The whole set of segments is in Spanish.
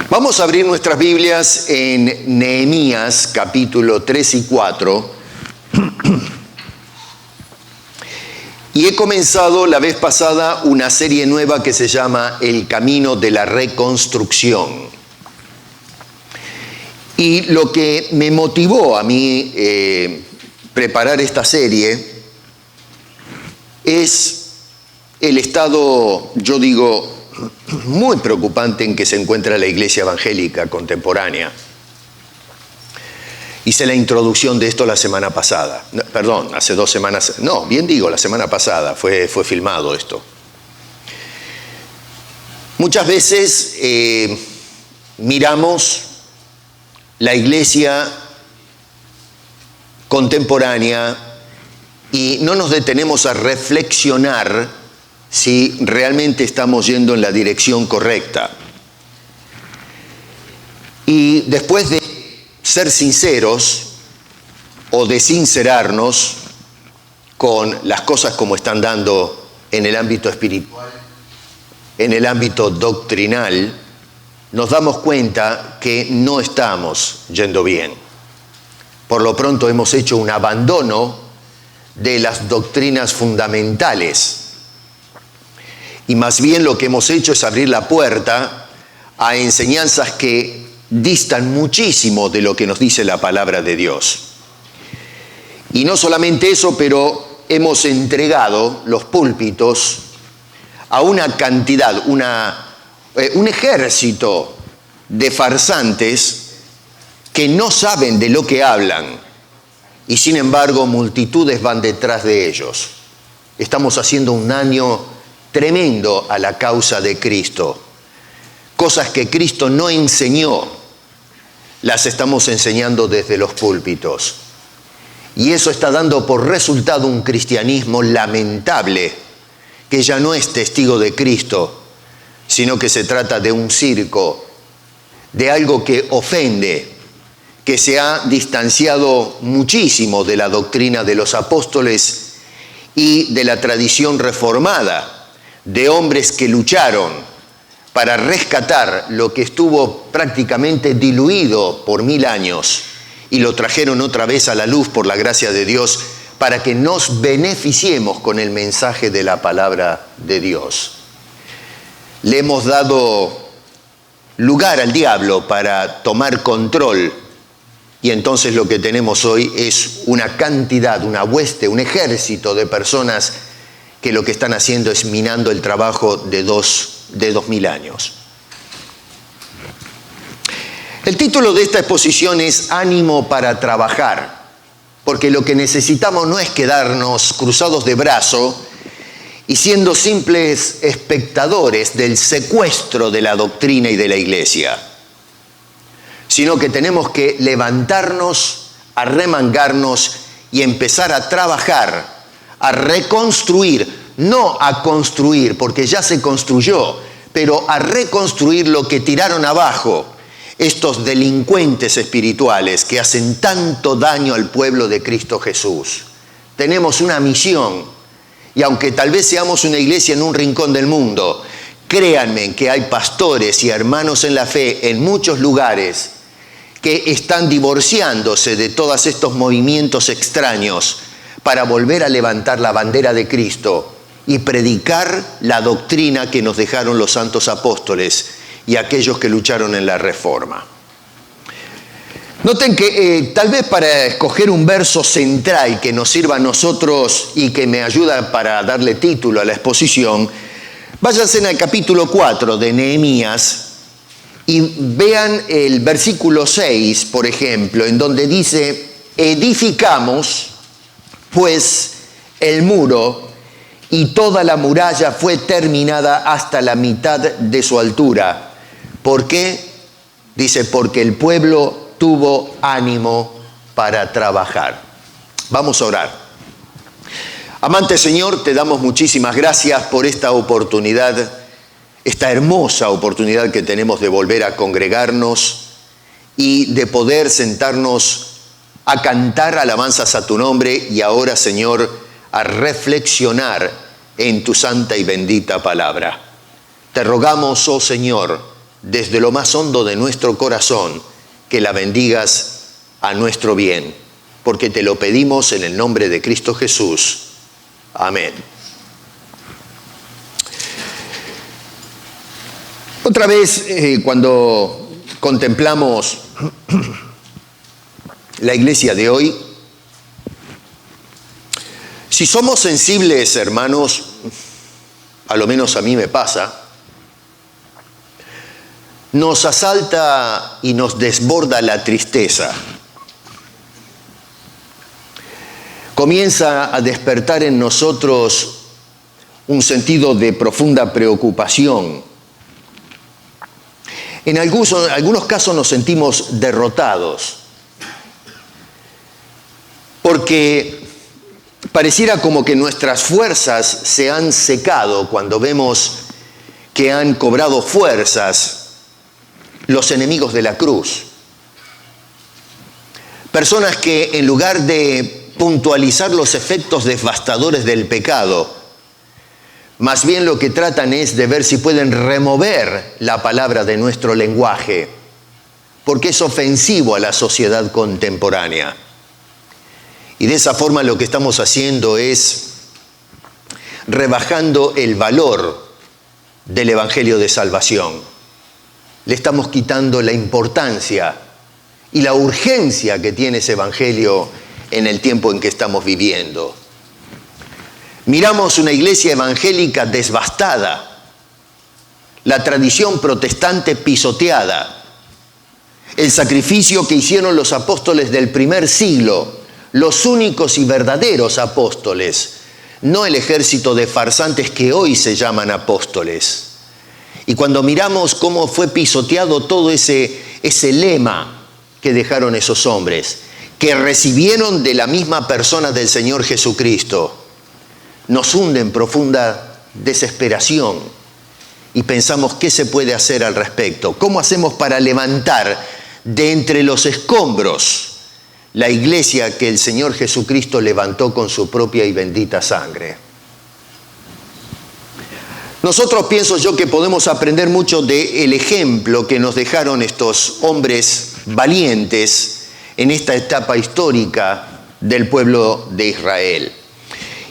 Vamos a abrir nuestras Biblias en Nehemías, capítulo 3 y 4. Y he comenzado la vez pasada una serie nueva que se llama El Camino de la Reconstrucción. Y lo que me motivó a mí preparar esta serie es el estado, yo digo, muy preocupante en que se encuentra la iglesia evangélica contemporánea. Hice la introducción de esto la semana pasada. No, perdón, hace 2 semanas. No, bien digo, la semana pasada fue filmado esto. Muchas veces miramos la iglesia contemporánea y no nos detenemos a reflexionar si realmente estamos yendo en la dirección correcta. Y después de ser sinceros o de sincerarnos con las cosas como están dando en el ámbito espiritual, en el ámbito doctrinal, nos damos cuenta que no estamos yendo bien. Por lo pronto hemos hecho un abandono de las doctrinas fundamentales. Y más bien lo que hemos hecho es abrir la puerta a enseñanzas que distan muchísimo de lo que nos dice la palabra de Dios. Y no solamente eso, pero hemos entregado los púlpitos a una cantidad, un ejército de farsantes que no saben de lo que hablan y sin embargo multitudes van detrás de ellos. Estamos haciendo un daño tremendo a la causa de Cristo. Cosas que Cristo no enseñó, las estamos enseñando desde los púlpitos. Y eso está dando por resultado un cristianismo lamentable, que ya no es testigo de Cristo, sino que se trata de un circo, de algo que ofende, que se ha distanciado muchísimo de la doctrina de los apóstoles y de la tradición reformada, de hombres que lucharon para rescatar lo que estuvo prácticamente diluido por 1000 años y lo trajeron otra vez a la luz por la gracia de Dios para que nos beneficiemos con el mensaje de la palabra de Dios. Le hemos dado lugar al diablo para tomar control y entonces lo que tenemos hoy es una cantidad, una hueste, un ejército de personas que lo que están haciendo es minando el trabajo de 2000 años. El título de esta exposición es Ánimo para trabajar, porque lo que necesitamos no es quedarnos cruzados de brazo y siendo simples espectadores del secuestro de la doctrina y de la iglesia, sino que tenemos que levantarnos, arremangarnos y empezar a trabajar, a reconstruir, no a construir, porque ya se construyó, pero a reconstruir lo que tiraron abajo estos delincuentes espirituales que hacen tanto daño al pueblo de Cristo Jesús. Tenemos una misión, y aunque tal vez seamos una iglesia en un rincón del mundo, créanme que hay pastores y hermanos en la fe en muchos lugares que están divorciándose de todos estos movimientos extraños para volver a levantar la bandera de Cristo y predicar la doctrina que nos dejaron los santos apóstoles y aquellos que lucharon en la Reforma. Noten que tal vez para escoger un verso central que nos sirva a nosotros y que me ayuda para darle título a la exposición, váyanse en el capítulo 4 de Nehemías y vean el versículo 6, por ejemplo, en donde dice: edificamos pues el muro y toda la muralla fue terminada hasta la mitad de su altura. ¿Por qué? Dice, porque el pueblo tuvo ánimo para trabajar. Vamos a orar. Amante Señor, te damos muchísimas gracias por esta oportunidad, esta hermosa oportunidad que tenemos de volver a congregarnos y de poder sentarnos a cantar alabanzas a tu nombre y ahora, Señor, a reflexionar en tu santa y bendita palabra. Te rogamos, oh Señor, desde lo más hondo de nuestro corazón, que la bendigas a nuestro bien, porque te lo pedimos en el nombre de Cristo Jesús. Amén. Otra vez, cuando contemplamos la iglesia de hoy, si somos sensibles, hermanos, a lo menos a mí me pasa, nos asalta y nos desborda la tristeza. Comienza a despertar en nosotros un sentido de profunda preocupación. En algunos casos nos sentimos derrotados, porque pareciera como que nuestras fuerzas se han secado cuando vemos que han cobrado fuerzas los enemigos de la cruz. Personas que en lugar de puntualizar los efectos devastadores del pecado, más bien lo que tratan es de ver si pueden remover la palabra de nuestro lenguaje, porque es ofensivo a la sociedad contemporánea. Y de esa forma lo que estamos haciendo es rebajando el valor del Evangelio de Salvación. Le estamos quitando la importancia y la urgencia que tiene ese Evangelio en el tiempo en que estamos viviendo. Miramos una iglesia evangélica devastada, la tradición protestante pisoteada, el sacrificio que hicieron los apóstoles del primer siglo, los únicos y verdaderos apóstoles, no el ejército de farsantes que hoy se llaman apóstoles. Y cuando miramos cómo fue pisoteado todo ese lema que dejaron esos hombres, que recibieron de la misma persona del Señor Jesucristo, nos hunde en profunda desesperación y pensamos qué se puede hacer al respecto. ¿Cómo hacemos para levantar de entre los escombros la iglesia que el Señor Jesucristo levantó con su propia y bendita sangre? Nosotros pienso yo que podemos aprender mucho del ejemplo que nos dejaron estos hombres valientes en esta etapa histórica del pueblo de Israel.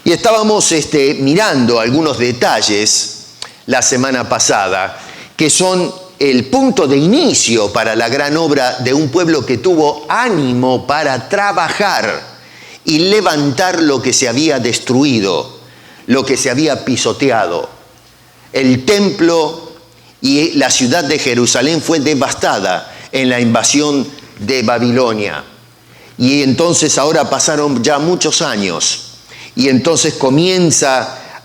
Y estábamos mirando algunos detalles la semana pasada, que son el punto de inicio para la gran obra de un pueblo que tuvo ánimo para trabajar y levantar lo que se había destruido, lo que se había pisoteado. El templo y la ciudad de Jerusalén fue devastada en la invasión de Babilonia. Y entonces ahora pasaron ya muchos años y entonces comienza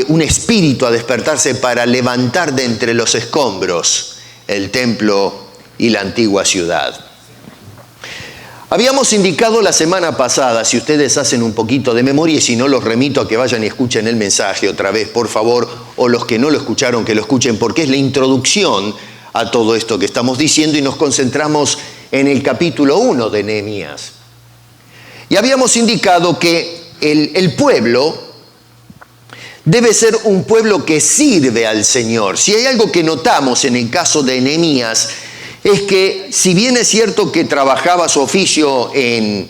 un espíritu a despertarse para levantar de entre los escombros el templo y la antigua ciudad. Habíamos indicado la semana pasada, si ustedes hacen un poquito de memoria, y si no los remito a que vayan y escuchen el mensaje otra vez, por favor, o los que no lo escucharon, que lo escuchen, porque es la introducción a todo esto que estamos diciendo y nos concentramos en el capítulo 1 de Nehemías. Y habíamos indicado que el pueblo debe ser un pueblo que sirve al Señor. Si hay algo que notamos en el caso de Nehemías, es que si bien es cierto que trabajaba su oficio en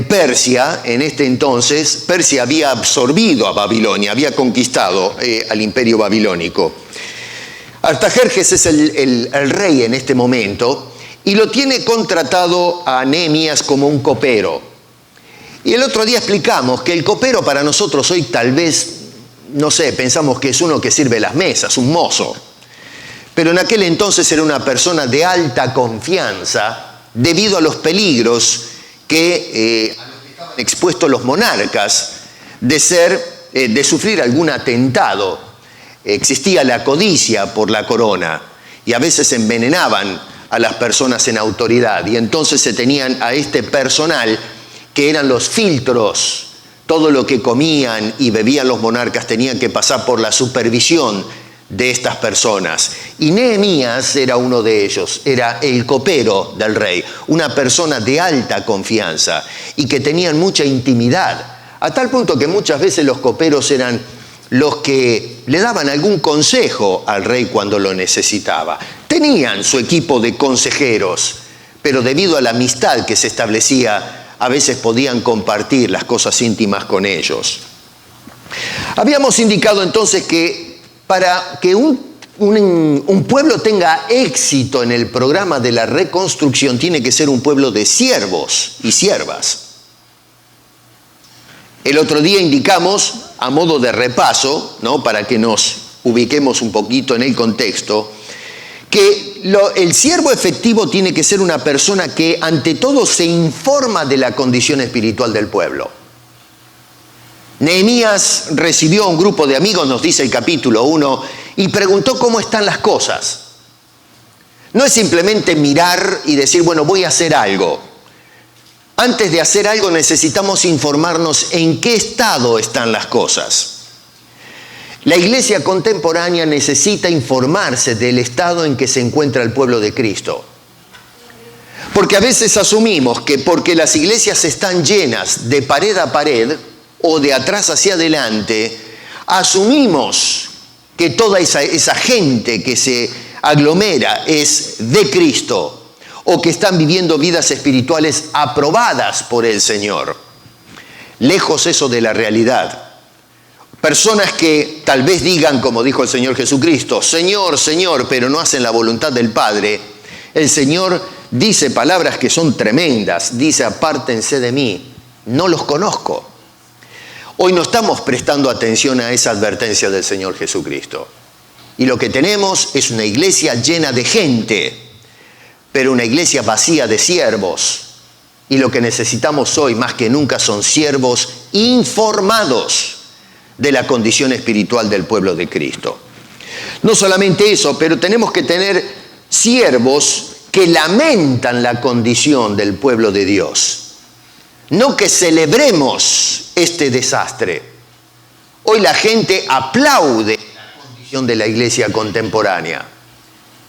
Persia, en este entonces, Persia había absorbido a Babilonia, había conquistado al imperio babilónico. Artajerjes es el rey en este momento y lo tiene contratado a Nehemías como un copero. Y el otro día explicamos que el copero para nosotros hoy tal vez, no sé, pensamos que es uno que sirve las mesas, un mozo. Pero en aquel entonces era una persona de alta confianza debido a los peligros que a los que estaba expuestos los monarcas de sufrir algún atentado. Existía la codicia por la corona y a veces envenenaban a las personas en autoridad, y entonces se tenían a este personal que eran los filtros. Todo lo que comían y bebían los monarcas tenían que pasar por la supervisión de estas personas. Y Nehemías era uno de ellos, era el copero del rey, una persona de alta confianza y que tenían mucha intimidad, a tal punto que muchas veces los coperos eran los que le daban algún consejo al rey cuando lo necesitaba. Tenían su equipo de consejeros, pero debido a la amistad que se establecía, a veces podían compartir las cosas íntimas con ellos. Habíamos indicado entonces que para que un pueblo tenga éxito en el programa de la reconstrucción, tiene que ser un pueblo de siervos y siervas. El otro día indicamos, a modo de repaso, ¿no?, para que nos ubiquemos un poquito en el contexto, que el siervo efectivo tiene que ser una persona que ante todo se informa de la condición espiritual del pueblo. Nehemías recibió a un grupo de amigos, nos dice el capítulo 1, y preguntó cómo están las cosas. No es simplemente mirar y decir, bueno, voy a hacer algo. Antes de hacer algo necesitamos informarnos en qué estado están las cosas. La iglesia contemporánea necesita informarse del estado en que se encuentra el pueblo de Cristo. Porque a veces asumimos que porque las iglesias están llenas de pared a pared o de atrás hacia adelante, asumimos que toda esa gente que se aglomera es de Cristo, o que están viviendo vidas espirituales aprobadas por el Señor. Lejos eso de la realidad. Personas que tal vez digan, como dijo el Señor Jesucristo, Señor, Señor, pero no hacen la voluntad del Padre. El Señor dice palabras que son tremendas. Dice, apártense de mí, no los conozco. Hoy no estamos prestando atención a esa advertencia del Señor Jesucristo. Y lo que tenemos es una iglesia llena de gente, pero una iglesia vacía de siervos. Y lo que necesitamos hoy más que nunca son siervos informados de la condición espiritual del pueblo de Cristo. No solamente eso, pero tenemos que tener siervos que lamentan la condición del pueblo de Dios. No que celebremos este desastre. Hoy la gente aplaude la condición de la iglesia contemporánea,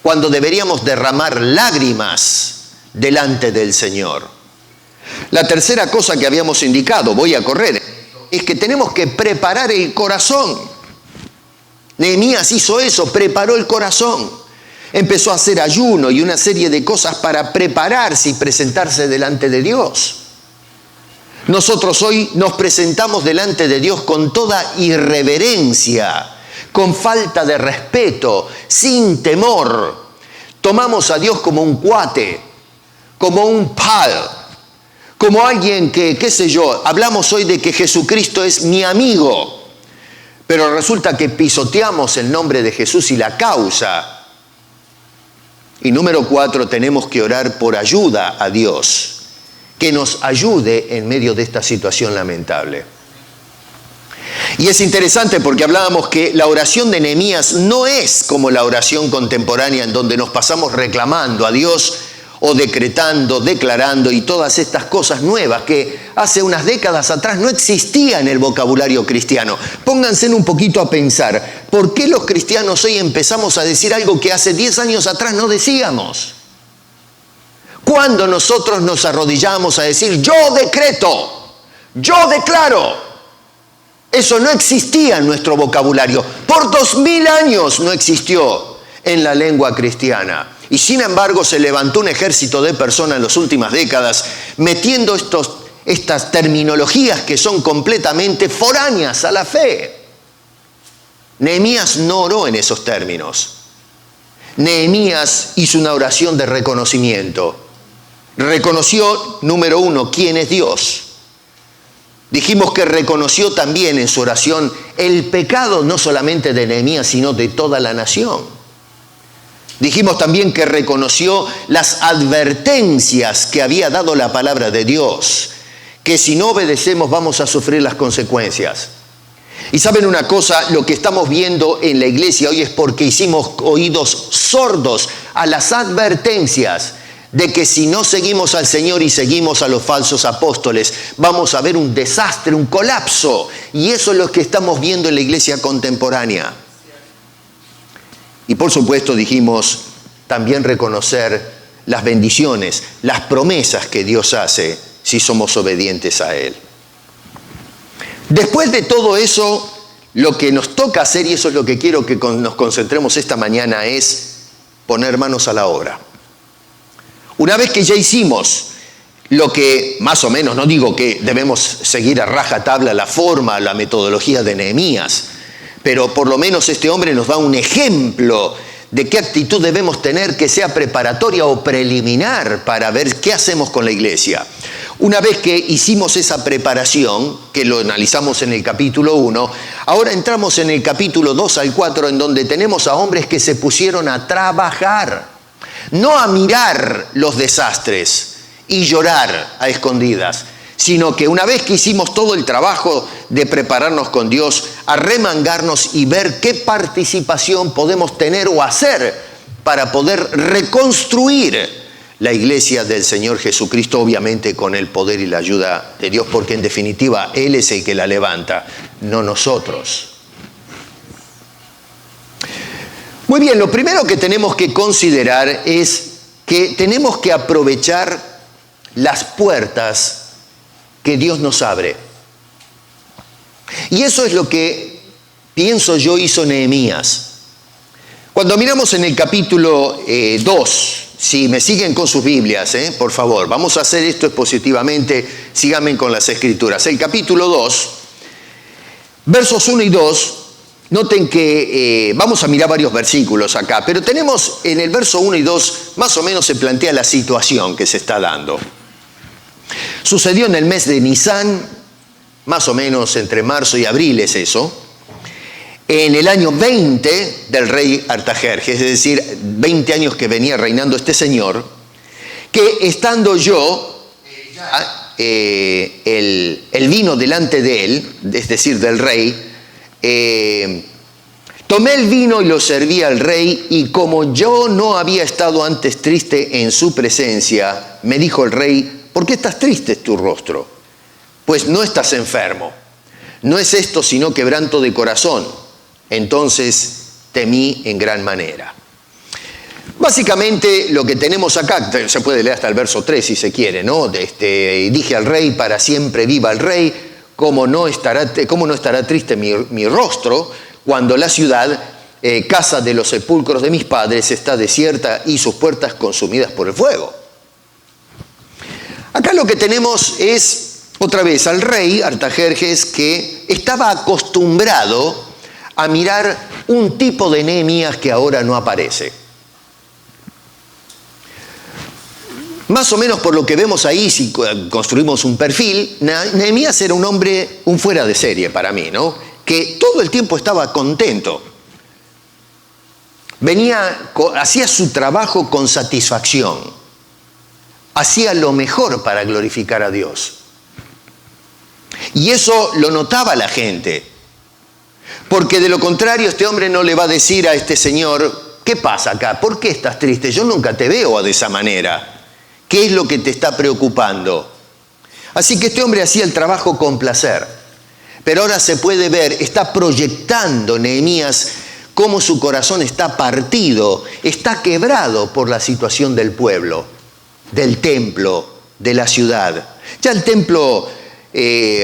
cuando deberíamos derramar lágrimas delante del Señor. La tercera cosa que habíamos indicado, voy a correr, es que tenemos que preparar el corazón. Nehemías hizo eso, preparó el corazón. Empezó a hacer ayuno y una serie de cosas para prepararse y presentarse delante de Dios. Nosotros hoy nos presentamos delante de Dios con toda irreverencia, con falta de respeto, sin temor. Tomamos a Dios como un cuate, como un pal, como alguien que, qué sé yo, hablamos hoy de que Jesucristo es mi amigo, pero resulta que pisoteamos el nombre de Jesús y la causa. Y número 4, tenemos que orar por ayuda a Dios, que nos ayude en medio de esta situación lamentable. Y es interesante porque hablábamos que la oración de Nehemías no es como la oración contemporánea en donde nos pasamos reclamando a Dios o decretando, declarando y todas estas cosas nuevas que hace unas décadas atrás no existía en el vocabulario cristiano. Pónganse un poquito a pensar, ¿por qué los cristianos hoy empezamos a decir algo que hace 10 años atrás no decíamos? Cuando nosotros nos arrodillamos a decir, yo decreto, yo declaro. Eso no existía en nuestro vocabulario. Por 2000 años no existió en la lengua cristiana. Y sin embargo se levantó un ejército de personas en las últimas décadas metiendo estas terminologías que son completamente foráneas a la fe. Nehemías no oró en esos términos. Nehemías hizo una oración de reconocimiento. Reconoció, número 1, quién es Dios. Dijimos que reconoció también en su oración el pecado no solamente de Nehemías, sino de toda la nación. Dijimos también que reconoció las advertencias que había dado la palabra de Dios, que si no obedecemos vamos a sufrir las consecuencias. Y saben una cosa, lo que estamos viendo en la iglesia hoy es porque hicimos oídos sordos a las advertencias de que si no seguimos al Señor y seguimos a los falsos apóstoles, vamos a ver un desastre, un colapso. Y eso es lo que estamos viendo en la iglesia contemporánea. Y por supuesto dijimos también reconocer las bendiciones, las promesas que Dios hace si somos obedientes a Él. Después de todo eso, lo que nos toca hacer, y eso es lo que quiero que nos concentremos esta mañana, es poner manos a la obra. Una vez que ya hicimos lo que más o menos, no digo que debemos seguir a rajatabla la forma, la metodología de Nehemías, pero por lo menos este hombre nos da un ejemplo de qué actitud debemos tener que sea preparatoria o preliminar para ver qué hacemos con la iglesia. Una vez que hicimos esa preparación, que lo analizamos en el capítulo 1, ahora entramos en el capítulo 2 al 4, en donde tenemos a hombres que se pusieron a trabajar, no a mirar los desastres y llorar a escondidas, sino que una vez que hicimos todo el trabajo de prepararnos con Dios, a remangarnos y ver qué participación podemos tener o hacer para poder reconstruir la iglesia del Señor Jesucristo, obviamente con el poder y la ayuda de Dios, porque en definitiva Él es el que la levanta, no nosotros. Muy bien, lo primero que tenemos que considerar es que tenemos que aprovechar las puertas que Dios nos abre. Y eso es lo que pienso yo hizo Nehemías. Cuando miramos en el capítulo 2, si me siguen con sus Biblias, por favor, vamos a hacer esto expositivamente, síganme con las Escrituras. El capítulo 2, versos 1 y 2, noten que vamos a mirar varios versículos acá, pero tenemos en el verso 1 y 2, más o menos se plantea la situación que se está dando. Sucedió en el mes de Nisán, más o menos entre marzo y abril es eso, en el año 20 del rey Artajerjes, es decir, 20 años que venía reinando este señor, que estando yo, el vino delante de él, es decir, del rey, tomé el vino y lo serví al rey, y como yo no había estado antes triste en su presencia, me dijo el rey: ¿por qué estás triste tu rostro? Pues no estás enfermo. No es esto sino quebranto de corazón. Entonces temí en gran manera. Básicamente lo que tenemos acá, se puede leer hasta el verso 3 si se quiere, ¿no? Dije al rey: para siempre viva el rey, ¿cómo no estará triste mi rostro cuando la ciudad, casa de los sepulcros de mis padres, está desierta y sus puertas consumidas por el fuego? Acá lo que tenemos es, otra vez, al rey Artajerjes, que estaba acostumbrado a mirar un tipo de Nehemías que ahora no aparece. Más o menos por lo que vemos ahí, si construimos un perfil, Nehemías era un hombre, un fuera de serie para mí, ¿no? Que todo el tiempo estaba contento. Hacía su trabajo con satisfacción. Hacía lo mejor para glorificar a Dios. Y eso lo notaba la gente. Porque de lo contrario, este hombre no le va a decir a este señor: ¿qué pasa acá? ¿Por qué estás triste? Yo nunca te veo de esa manera. ¿Qué es lo que te está preocupando? Así que este hombre hacía el trabajo con placer. Pero ahora se puede ver, está proyectando Nehemías cómo su corazón está partido, está quebrado por la situación del pueblo, del templo, de la ciudad. Ya el templo,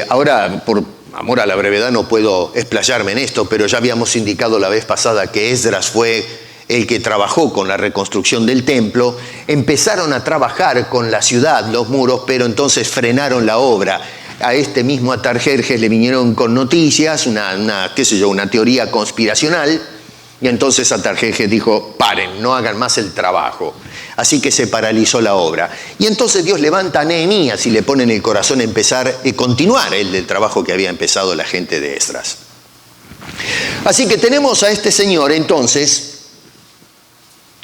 ahora por amor a la brevedad no puedo explayarme en esto, pero ya habíamos indicado la vez pasada que Esdras fue el que trabajó con la reconstrucción del templo. Empezaron a trabajar con la ciudad, los muros, pero entonces frenaron la obra. A este mismo Artajerjes le vinieron con noticias, una teoría conspiracional, y entonces Artajerjes dijo: paren, no hagan más el trabajo. Así que se paralizó la obra. Y entonces Dios levanta a Nehemías y le pone en el corazón empezar y continuar el trabajo que había empezado la gente de Esdras. Así que tenemos a este señor entonces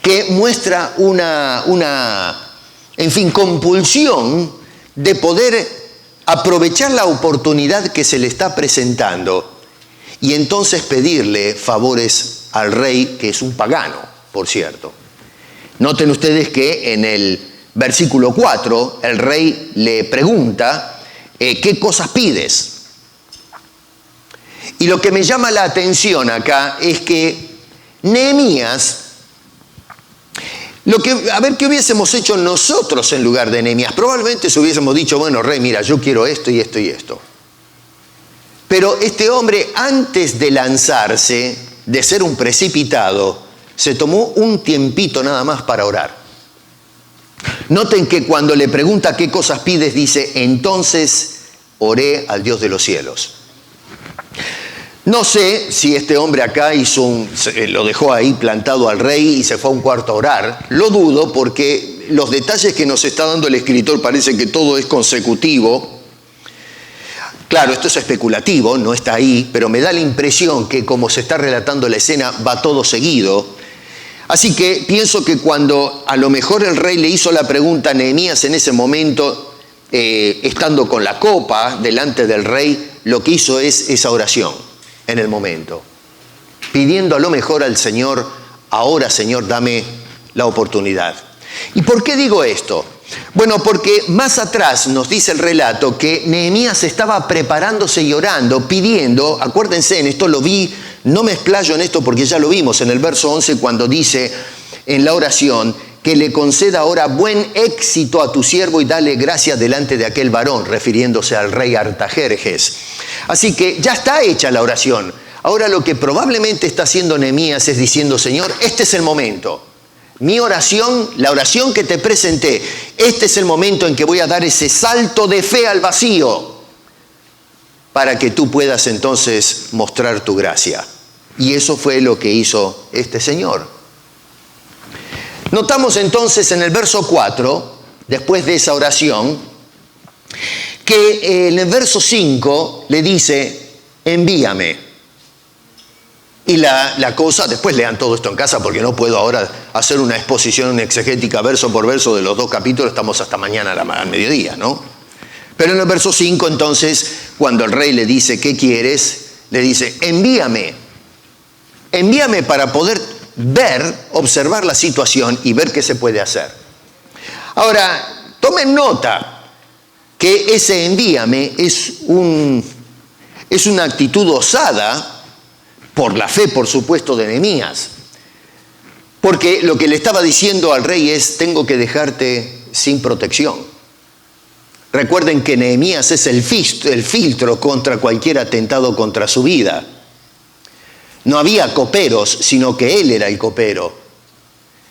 que muestra una compulsión de poder aprovechar la oportunidad que se le está presentando y entonces pedirle favores al rey, que es un pagano, por cierto. Noten ustedes que en el versículo 4 el rey le pregunta, ¿qué cosas pides? Y lo que me llama la atención acá es que Nehemías, a ver qué hubiésemos hecho nosotros en lugar de Nehemías. Probablemente se hubiésemos dicho, bueno, rey, mira, yo quiero esto y esto y esto. Pero este hombre, antes de lanzarse, de ser un precipitado, se tomó un tiempito nada más para orar. Noten que cuando le pregunta qué cosas pides, dice, entonces oré al Dios de los cielos. No sé si este hombre acá lo dejó ahí plantado al rey y se fue a un cuarto a orar. Lo dudo porque los detalles que nos está dando el escritor parece que todo es consecutivo. Claro, esto es especulativo, no está ahí, pero me da la impresión que como se está relatando la escena va todo seguido. Así que pienso que cuando a lo mejor el rey le hizo la pregunta a Nehemías en ese momento, estando con la copa delante del rey, lo que hizo es esa oración en el momento, pidiendo a lo mejor al Señor, ahora Señor, dame la oportunidad. ¿Y por qué digo esto? Bueno, porque más atrás nos dice el relato que Nehemías estaba preparándose y orando, pidiendo, acuérdense, en esto lo vi, no me explayo en esto porque ya lo vimos en el verso 11 cuando dice en la oración que le conceda ahora buen éxito a tu siervo y dale gracia delante de aquel varón, refiriéndose al rey Artajerjes. Así que ya está hecha la oración. Ahora lo que probablemente está haciendo Nehemías es diciendo, Señor, este es el momento. Mi oración, la oración que te presenté, este es el momento en que voy a dar ese salto de fe al vacío para que tú puedas entonces mostrar tu gracia. Y eso fue lo que hizo este señor. Notamos entonces en el verso 4, después de esa oración, que en el verso 5 le dice, envíame. Y la cosa, después lean todo esto en casa porque no puedo ahora hacer una exposición exegética verso por verso de los dos capítulos, estamos hasta mañana al mediodía, ¿no? Pero en el verso 5 entonces, cuando el rey le dice, ¿qué quieres? Le dice, envíame. Envíame para poder observar la situación y ver qué se puede hacer. Ahora, tomen nota que ese envíame es una actitud osada, por la fe, por supuesto, de Nehemías. Porque lo que le estaba diciendo al rey es, tengo que dejarte sin protección. Recuerden que Nehemías es el filtro contra cualquier atentado contra su vida. No había coperos, sino que él era el copero.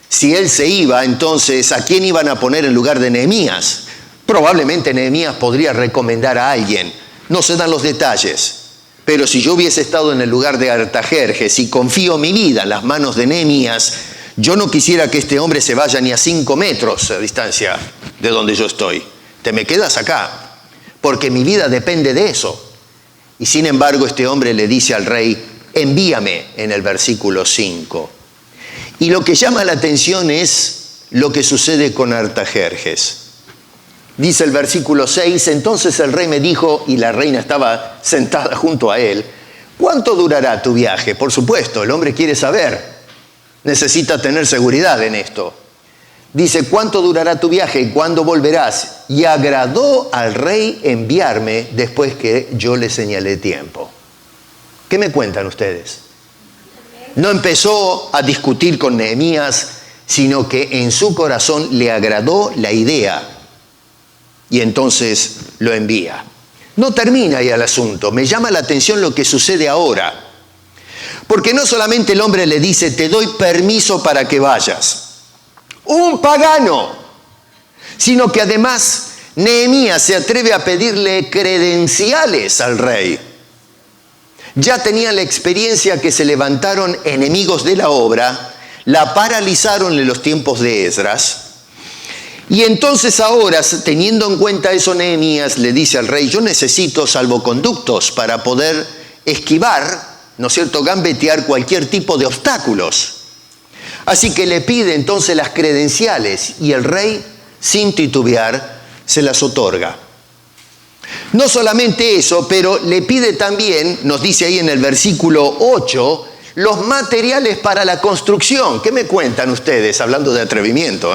Si él se iba, entonces, ¿a quién iban a poner en lugar de Nehemías? Probablemente Nehemías podría recomendar a alguien. No se dan los detalles. Pero si yo hubiese estado en el lugar de Artajerjes y confío mi vida en las manos de Nehemías, yo no quisiera que este hombre se vaya ni a 5 metros de distancia de donde yo estoy. Te me quedas acá, porque mi vida depende de eso. Y sin embargo, este hombre le dice al rey, envíame, en el versículo 5. Y lo que llama la atención es lo que sucede con Artajerjes. Dice el versículo 6, entonces el rey me dijo, y la reina estaba sentada junto a él, ¿cuánto durará tu viaje? Por supuesto, el hombre quiere saber, necesita tener seguridad en esto. Dice, ¿cuánto durará tu viaje y cuándo volverás? Y agradó al rey enviarme después que yo le señalé tiempo. ¿Qué me cuentan ustedes? No empezó a discutir con Nehemías, sino que en su corazón le agradó la idea. Y entonces lo envía. No termina ahí el asunto. Me llama la atención lo que sucede ahora. Porque no solamente el hombre le dice, te doy permiso para que vayas. Un pagano. Sino que además Nehemías se atreve a pedirle credenciales al rey. Ya tenía la experiencia que se levantaron enemigos de la obra, la paralizaron en los tiempos de Esdras. Y entonces ahora, teniendo en cuenta eso, Nehemías le dice al rey, yo necesito salvoconductos para poder esquivar, ¿no es cierto?, gambetear cualquier tipo de obstáculos. Así que le pide entonces las credenciales y el rey, sin titubear, se las otorga. No solamente eso, pero le pide también, nos dice ahí en el versículo 8, los materiales para la construcción. ¿Qué me cuentan ustedes hablando de atrevimiento?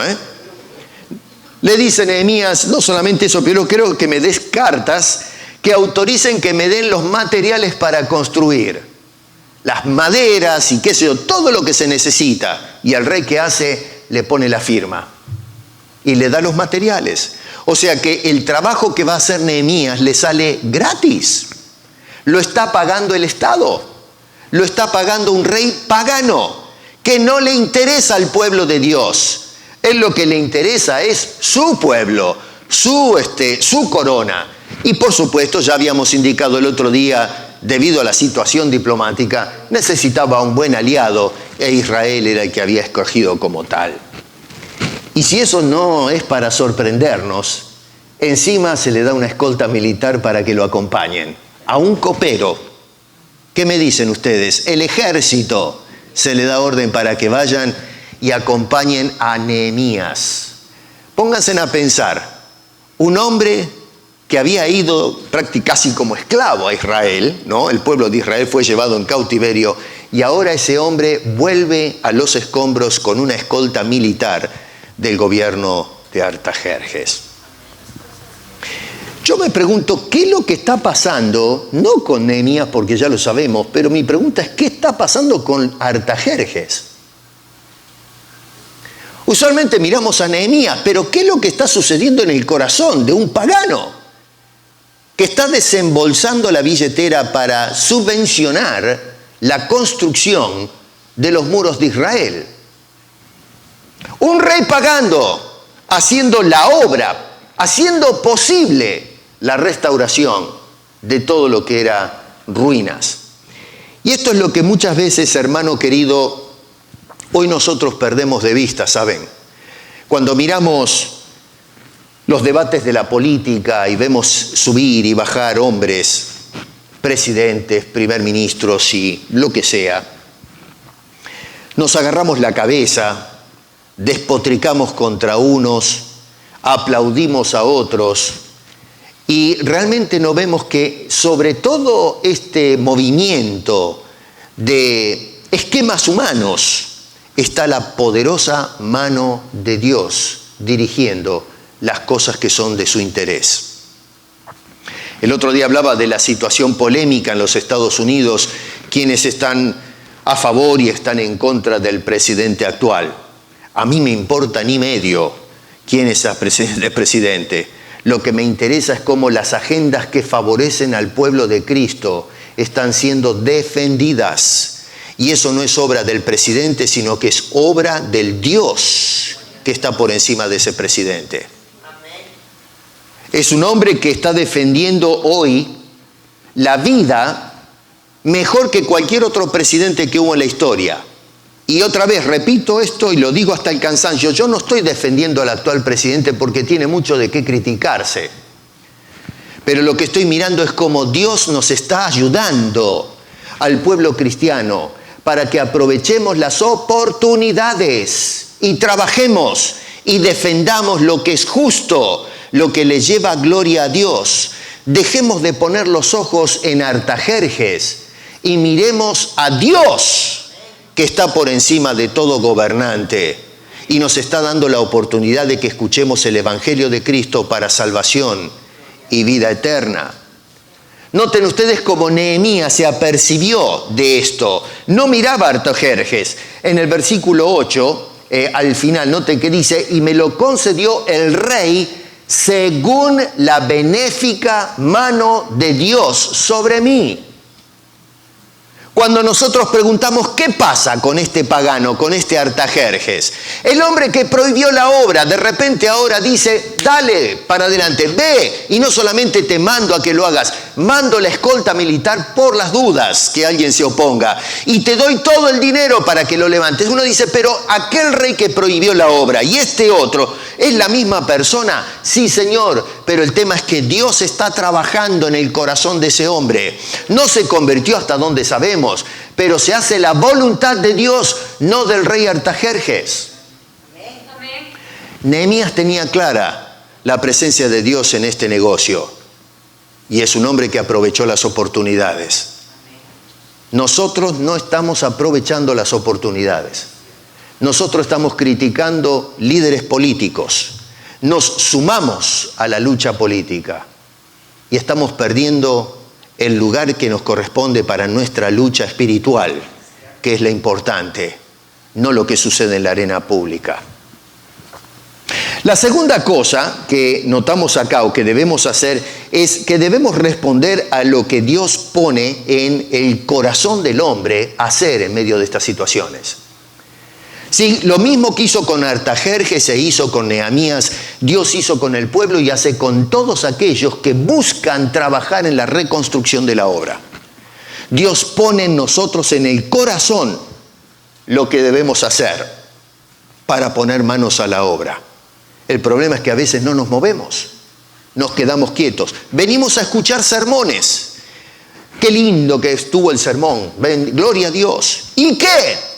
Le dice Nehemías, no solamente eso, pero creo que me des cartas que autoricen que me den los materiales para construir. Las maderas y qué sé yo, todo lo que se necesita. Y el rey, ¿qué hace? Le pone la firma y le da los materiales. O sea que el trabajo que va a hacer Nehemías le sale gratis. Lo está pagando el Estado. Lo está pagando un rey pagano que no le interesa al pueblo de Dios. Él lo que le interesa es su pueblo, su corona. Y por supuesto, ya habíamos indicado el otro día, debido a la situación diplomática, necesitaba un buen aliado e Israel era el que había escogido como tal. Y si eso no es para sorprendernos, encima se le da una escolta militar para que lo acompañen. A un copero. ¿Qué me dicen ustedes? El ejército se le da orden para que vayan y acompañen a Nehemías. Pónganse a pensar, un hombre que había ido casi como esclavo a Israel, ¿no? El pueblo de Israel fue llevado en cautiverio y ahora ese hombre vuelve a los escombros con una escolta militar del gobierno de Artajerjes. Yo me pregunto, ¿qué es lo que está pasando? No con Nehemías, porque ya lo sabemos, pero mi pregunta es, ¿qué está pasando con Artajerjes? Usualmente miramos a Nehemías, pero ¿qué es lo que está sucediendo en el corazón de un pagano que está desembolsando la billetera para subvencionar la construcción de los muros de Israel? Un rey pagando, haciendo la obra, haciendo posible la restauración de todo lo que era ruinas. Y esto es lo que muchas veces, hermano querido, hoy nosotros perdemos de vista, ¿saben? Cuando miramos los debates de la política y vemos subir y bajar hombres, presidentes, primer ministros y lo que sea, nos agarramos la cabeza, despotricamos contra unos, aplaudimos a otros y realmente no vemos que sobre todo este movimiento de esquemas humanos está la poderosa mano de Dios dirigiendo las cosas que son de su interés. El otro día hablaba de la situación polémica en los Estados Unidos, quienes están a favor y están en contra del presidente actual. A mí me importa ni medio quién es el presidente. Lo que me interesa es cómo las agendas que favorecen al pueblo de Cristo están siendo defendidas. Y eso no es obra del presidente, sino que es obra del Dios que está por encima de ese presidente. Es un hombre que está defendiendo hoy la vida mejor que cualquier otro presidente que hubo en la historia. Y otra vez, repito esto y lo digo hasta el cansancio, yo no estoy defendiendo al actual presidente porque tiene mucho de qué criticarse. Pero lo que estoy mirando es cómo Dios nos está ayudando al pueblo cristiano para que aprovechemos las oportunidades y trabajemos y defendamos lo que es justo, lo que le lleva gloria a Dios. Dejemos de poner los ojos en Artajerjes y miremos a Dios, que está por encima de todo gobernante y nos está dando la oportunidad de que escuchemos el Evangelio de Cristo para salvación y vida eterna. Noten ustedes cómo Nehemías se apercibió de esto. No miraba a Artajerjes. En el versículo 8, al final, noten que dice, y me lo concedió el rey según la benéfica mano de Dios sobre mí. Cuando nosotros preguntamos, ¿qué pasa con este pagano, con este Artajerjes? El hombre que prohibió la obra, de repente ahora dice, dale para adelante, ve, y no solamente te mando a que lo hagas, mando la escolta militar por las dudas que alguien se oponga, y te doy todo el dinero para que lo levantes. Uno dice, pero aquel rey que prohibió la obra y este otro, ¿es la misma persona? Sí, Señor, pero el tema es que Dios está trabajando en el corazón de ese hombre. No se convirtió hasta donde sabemos, pero se hace la voluntad de Dios, no del rey Artajerjes. Nehemías tenía clara la presencia de Dios en este negocio. y es un hombre que aprovechó las oportunidades. Nosotros no estamos aprovechando las oportunidades. Nosotros estamos criticando líderes políticos. Nos sumamos a la lucha política y estamos perdiendo el lugar que nos corresponde para nuestra lucha espiritual, que es la importante, no lo que sucede en la arena pública. La segunda cosa que notamos acá o que debemos hacer es que debemos responder a lo que Dios pone en el corazón del hombre hacer en medio de estas situaciones. Sí, lo mismo que hizo con Artajerjes se hizo con Nehemías, Dios hizo con el pueblo y hace con todos aquellos que buscan trabajar en la reconstrucción de la obra. Dios pone en nosotros en el corazón lo que debemos hacer para poner manos a la obra. El problema es que a veces no nos movemos, nos quedamos quietos. Venimos a escuchar sermones. Qué lindo que estuvo el sermón, gloria a Dios. ¿Y qué?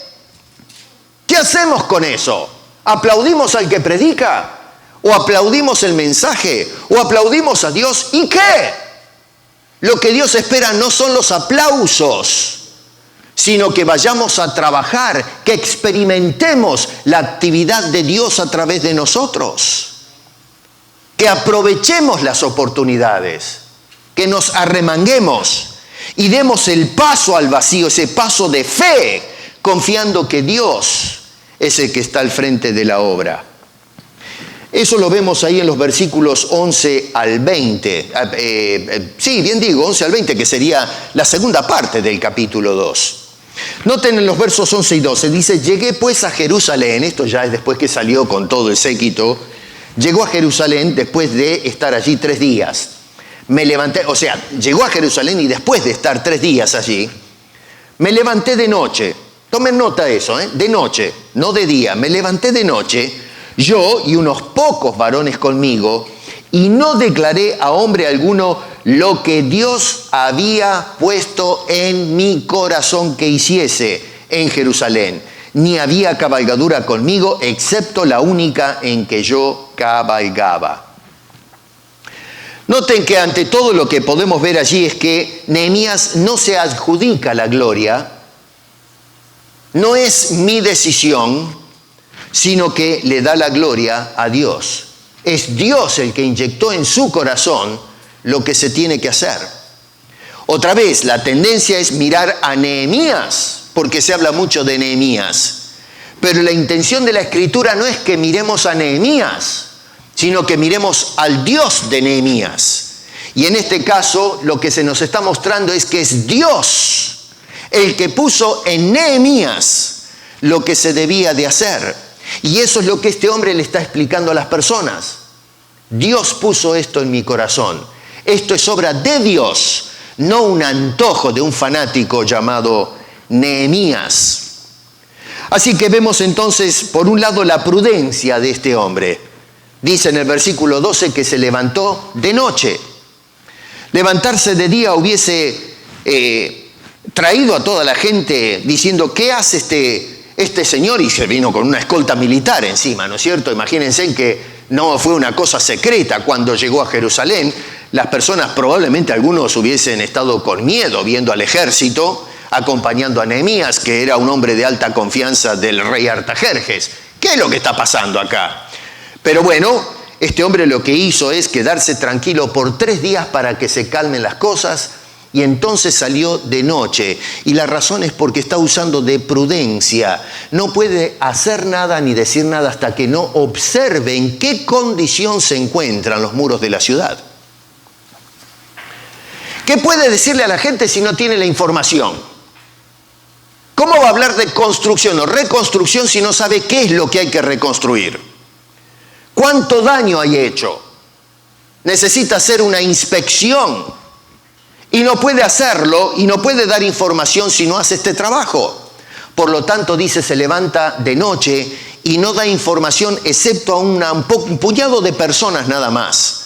¿Qué hacemos con eso? ¿Aplaudimos al que predica? ¿O aplaudimos el mensaje? ¿O aplaudimos a Dios? ¿Y qué? Lo que Dios espera no son los aplausos, sino que vayamos a trabajar, que experimentemos la actividad de Dios a través de nosotros, que aprovechemos las oportunidades, que nos arremanguemos y demos el paso al vacío, ese paso de fe, confiando que Dios es el que está al frente de la obra. Eso lo vemos ahí en los versículos 11 al 20. 11 al 20, que sería la segunda parte del capítulo 2. Noten en los versos 11 y 12, dice, llegué pues a Jerusalén, esto ya es después que salió con todo el séquito, llegó a Jerusalén después de estar allí 3 días. Me levanté, o sea, llegó a Jerusalén y después de estar 3 días allí, me levanté de noche. Tomen nota de eso, de noche, no de día. Me levanté de noche, yo y unos pocos varones conmigo, y no declaré a hombre alguno lo que Dios había puesto en mi corazón que hiciese en Jerusalén. Ni había cabalgadura conmigo, excepto la única en que yo cabalgaba. Noten que ante todo lo que podemos ver allí es que Nehemías no se adjudica la gloria. No es mi decisión, sino que le da la gloria a Dios. Es Dios el que inyectó en su corazón lo que se tiene que hacer. Otra vez, la tendencia es mirar a Nehemías, porque se habla mucho de Nehemías. Pero la intención de la Escritura no es que miremos a Nehemías, sino que miremos al Dios de Nehemías. Y en este caso, lo que se nos está mostrando es que es Dios el que puso en Nehemías lo que se debía de hacer. Y eso es lo que este hombre le está explicando a las personas. Dios puso esto en mi corazón. Esto es obra de Dios, no un antojo de un fanático llamado Nehemías. Así que vemos entonces, por un lado, la prudencia de este hombre. Dice en el versículo 12 que se levantó de noche. Levantarse de día hubiese traído a toda la gente diciendo, ¿qué hace este señor? Y se vino con una escolta militar encima, ¿no es cierto? Imagínense que no fue una cosa secreta cuando llegó a Jerusalén. Las personas, probablemente algunos hubiesen estado con miedo viendo al ejército acompañando a Nehemías, que era un hombre de alta confianza del rey Artajerjes. ¿Qué es lo que está pasando acá? Pero bueno, este hombre lo que hizo es quedarse tranquilo por 3 días para que se calmen las cosas. Y entonces salió de noche. Y la razón es porque está usando de prudencia. No puede hacer nada ni decir nada hasta que no observe en qué condición se encuentran los muros de la ciudad. ¿Qué puede decirle a la gente si no tiene la información? ¿Cómo va a hablar de construcción o reconstrucción si no sabe qué es lo que hay que reconstruir? ¿Cuánto daño hay hecho? Necesita hacer una inspección. Y no puede hacerlo y no puede dar información si no hace este trabajo. Por lo tanto, dice, se levanta de noche y no da información excepto a un puñado de personas nada más.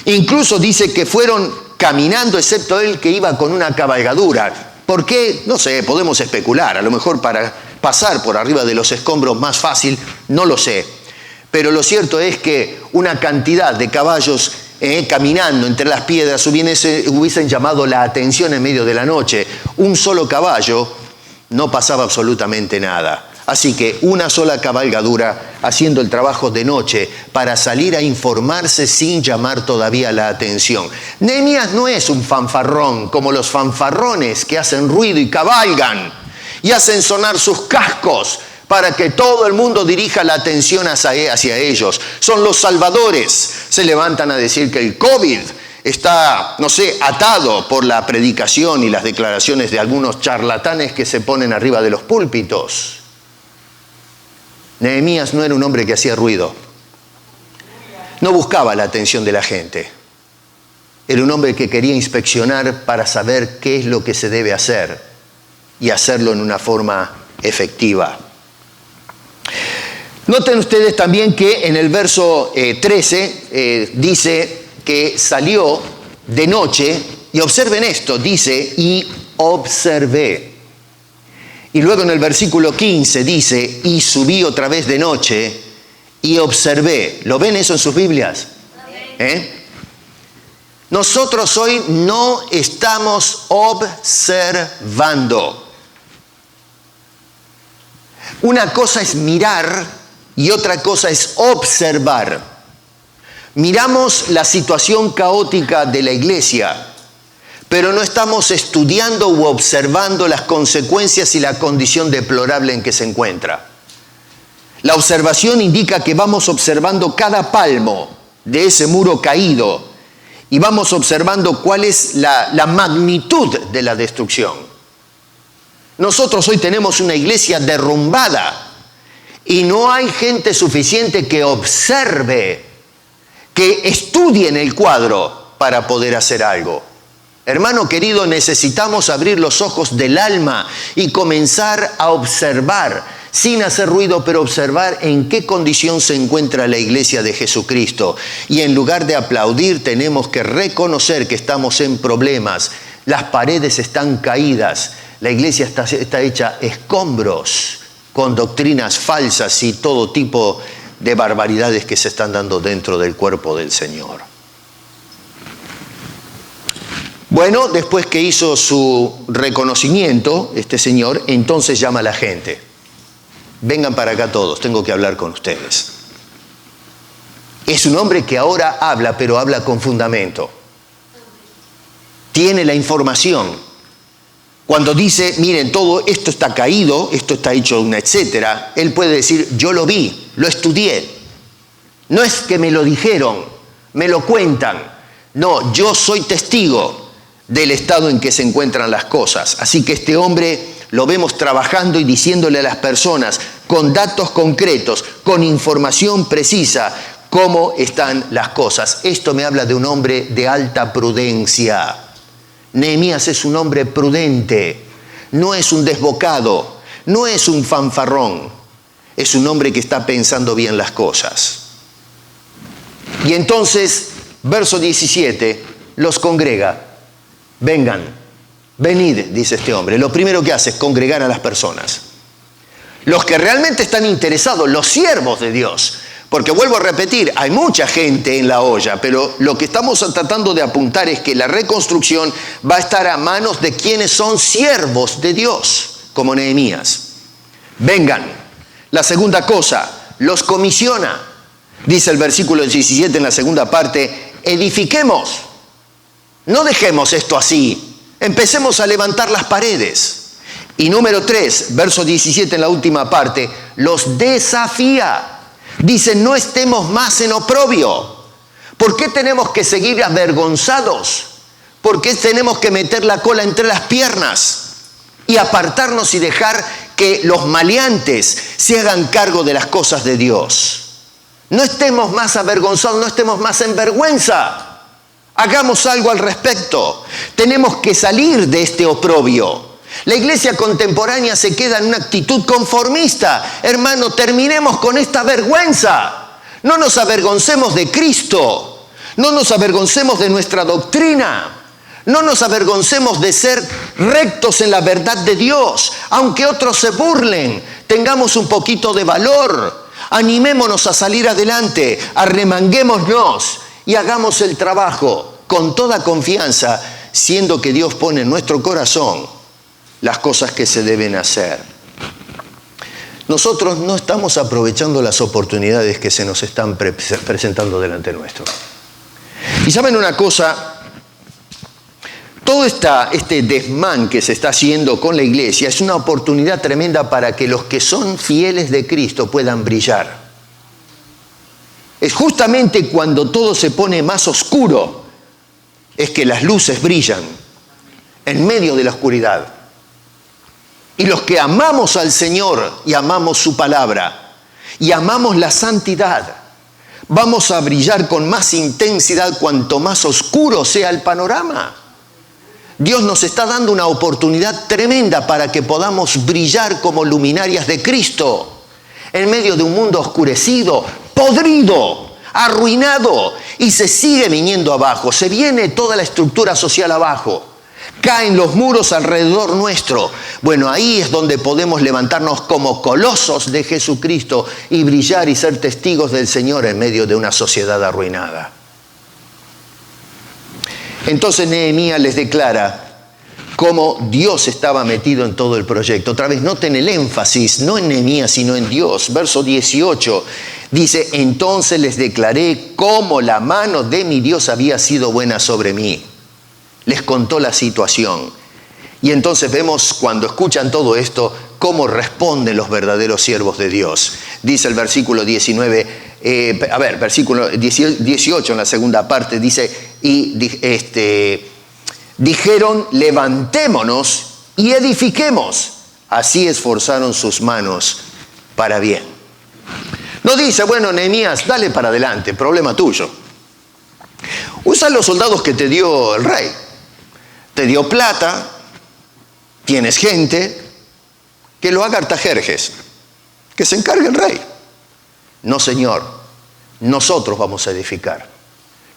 Incluso dice que fueron caminando, excepto él que iba con una cabalgadura. ¿Por qué? No sé, podemos especular. A lo mejor para pasar por arriba de los escombros más fácil, no lo sé. Pero lo cierto es que una cantidad de caballos caminando entre las piedras, hubiesen llamado la atención en medio de la noche. Un solo caballo, no pasaba absolutamente nada. Así que una sola cabalgadura haciendo el trabajo de noche para salir a informarse sin llamar todavía la atención. Nehemías no es un fanfarrón como los fanfarrones que hacen ruido y cabalgan y hacen sonar sus cascos para que todo el mundo dirija la atención hacia ellos. Son los salvadores. Se levantan a decir que el COVID está, atado por la predicación y las declaraciones de algunos charlatanes que se ponen arriba de los púlpitos. Nehemías no era un hombre que hacía ruido. No buscaba la atención de la gente. Era un hombre que quería inspeccionar para saber qué es lo que se debe hacer y hacerlo en una forma efectiva. Noten ustedes también que en el verso 13 dice que salió de noche, y observen esto, dice, y observé. Y luego en el versículo 15 dice, y subí otra vez de noche y observé. ¿Lo ven eso en sus Biblias? Nosotros hoy no estamos observando. Una cosa es mirar y otra cosa es observar. Miramos la situación caótica de la iglesia, pero no estamos estudiando u observando las consecuencias y la condición deplorable en que se encuentra. La observación indica que vamos observando cada palmo de ese muro caído y vamos observando cuál es la magnitud de la destrucción. Nosotros hoy tenemos una iglesia derrumbada y no hay gente suficiente que observe, que estudie en el cuadro para poder hacer algo. Hermano querido, necesitamos abrir los ojos del alma y comenzar a observar, sin hacer ruido, pero observar en qué condición se encuentra la iglesia de Jesucristo. Y en lugar de aplaudir, tenemos que reconocer que estamos en problemas. Las paredes están caídas, la iglesia está hecha escombros, con doctrinas falsas y todo tipo de barbaridades que se están dando dentro del cuerpo del Señor. Bueno, después que hizo su reconocimiento, este señor, entonces llama a la gente. Vengan para acá todos, tengo que hablar con ustedes. Es un hombre que ahora habla, pero habla con fundamento. Tiene la información. Cuando dice, miren, todo esto está caído, esto está hecho una etcétera, él puede decir, yo lo vi, lo estudié. No es que me lo dijeron, me lo cuentan. No, yo soy testigo del estado en que se encuentran las cosas. Así que este hombre lo vemos trabajando y diciéndole a las personas con datos concretos, con información precisa, cómo están las cosas. Esto me habla de un hombre de alta prudencia. Nehemías es un hombre prudente, no es un desbocado, no es un fanfarrón, es un hombre que está pensando bien las cosas. Y entonces, verso 17, los congrega. Vengan, venid, dice este hombre. Lo primero que hace es congregar a las personas. Los que realmente están interesados, los siervos de Dios. Porque vuelvo a repetir, hay mucha gente en la olla, pero lo que estamos tratando de apuntar es que la reconstrucción va a estar a manos de quienes son siervos de Dios, como Nehemías. Vengan. La segunda cosa, los comisiona. Dice el versículo 17 en la segunda parte, edifiquemos. No dejemos esto así. Empecemos a levantar las paredes. Y número 3, verso 17 en la última parte, los desafía. Dice, no estemos más en oprobio. ¿Por qué tenemos que seguir avergonzados? ¿Por qué tenemos que meter la cola entre las piernas y apartarnos y dejar que los maleantes se hagan cargo de las cosas de Dios? No estemos más avergonzados, no estemos más en vergüenza. Hagamos algo al respecto. Tenemos que salir de este oprobio. La iglesia contemporánea se queda en una actitud conformista. Hermano, terminemos con esta vergüenza. No nos avergoncemos de Cristo. No nos avergoncemos de nuestra doctrina. No nos avergoncemos de ser rectos en la verdad de Dios. Aunque otros se burlen, tengamos un poquito de valor. Animémonos a salir adelante. Arremanguémonos y hagamos el trabajo con toda confianza, siendo que Dios pone en nuestro corazón las cosas que se deben hacer. Nosotros no estamos aprovechando las oportunidades que se nos están presentando delante nuestro. Y ¿saben una cosa? Todo este desmán que se está haciendo con la iglesia es una oportunidad tremenda para que los que son fieles de Cristo puedan brillar. Es justamente cuando todo se pone más oscuro, es que las luces brillan en medio de la oscuridad. Y los que amamos al Señor y amamos su palabra y amamos la santidad, vamos a brillar con más intensidad cuanto más oscuro sea el panorama. Dios nos está dando una oportunidad tremenda para que podamos brillar como luminarias de Cristo en medio de un mundo oscurecido, podrido, arruinado, y se sigue viniendo abajo. Se viene toda la estructura social abajo. Caen los muros alrededor nuestro. Bueno, ahí es donde podemos levantarnos como colosos de Jesucristo y brillar y ser testigos del Señor en medio de una sociedad arruinada. Entonces Nehemías les declara cómo Dios estaba metido en todo el proyecto. Otra vez, noten el énfasis, no en Nehemías, sino en Dios. Verso 18 dice: entonces les declaré cómo la mano de mi Dios había sido buena sobre mí. Les contó la situación. Y entonces vemos, cuando escuchan todo esto, cómo responden los verdaderos siervos de Dios. Dice el versículo 19, versículo 18 en la segunda parte, dice: dijeron, levantémonos y edifiquemos. Así esforzaron sus manos para bien. No dice, bueno, Nehemías, dale para adelante, problema tuyo. Usa los soldados que te dio el rey. Te dio plata, tienes gente, que lo haga Artajerjes, que se encargue el rey. No, Señor, nosotros vamos a edificar.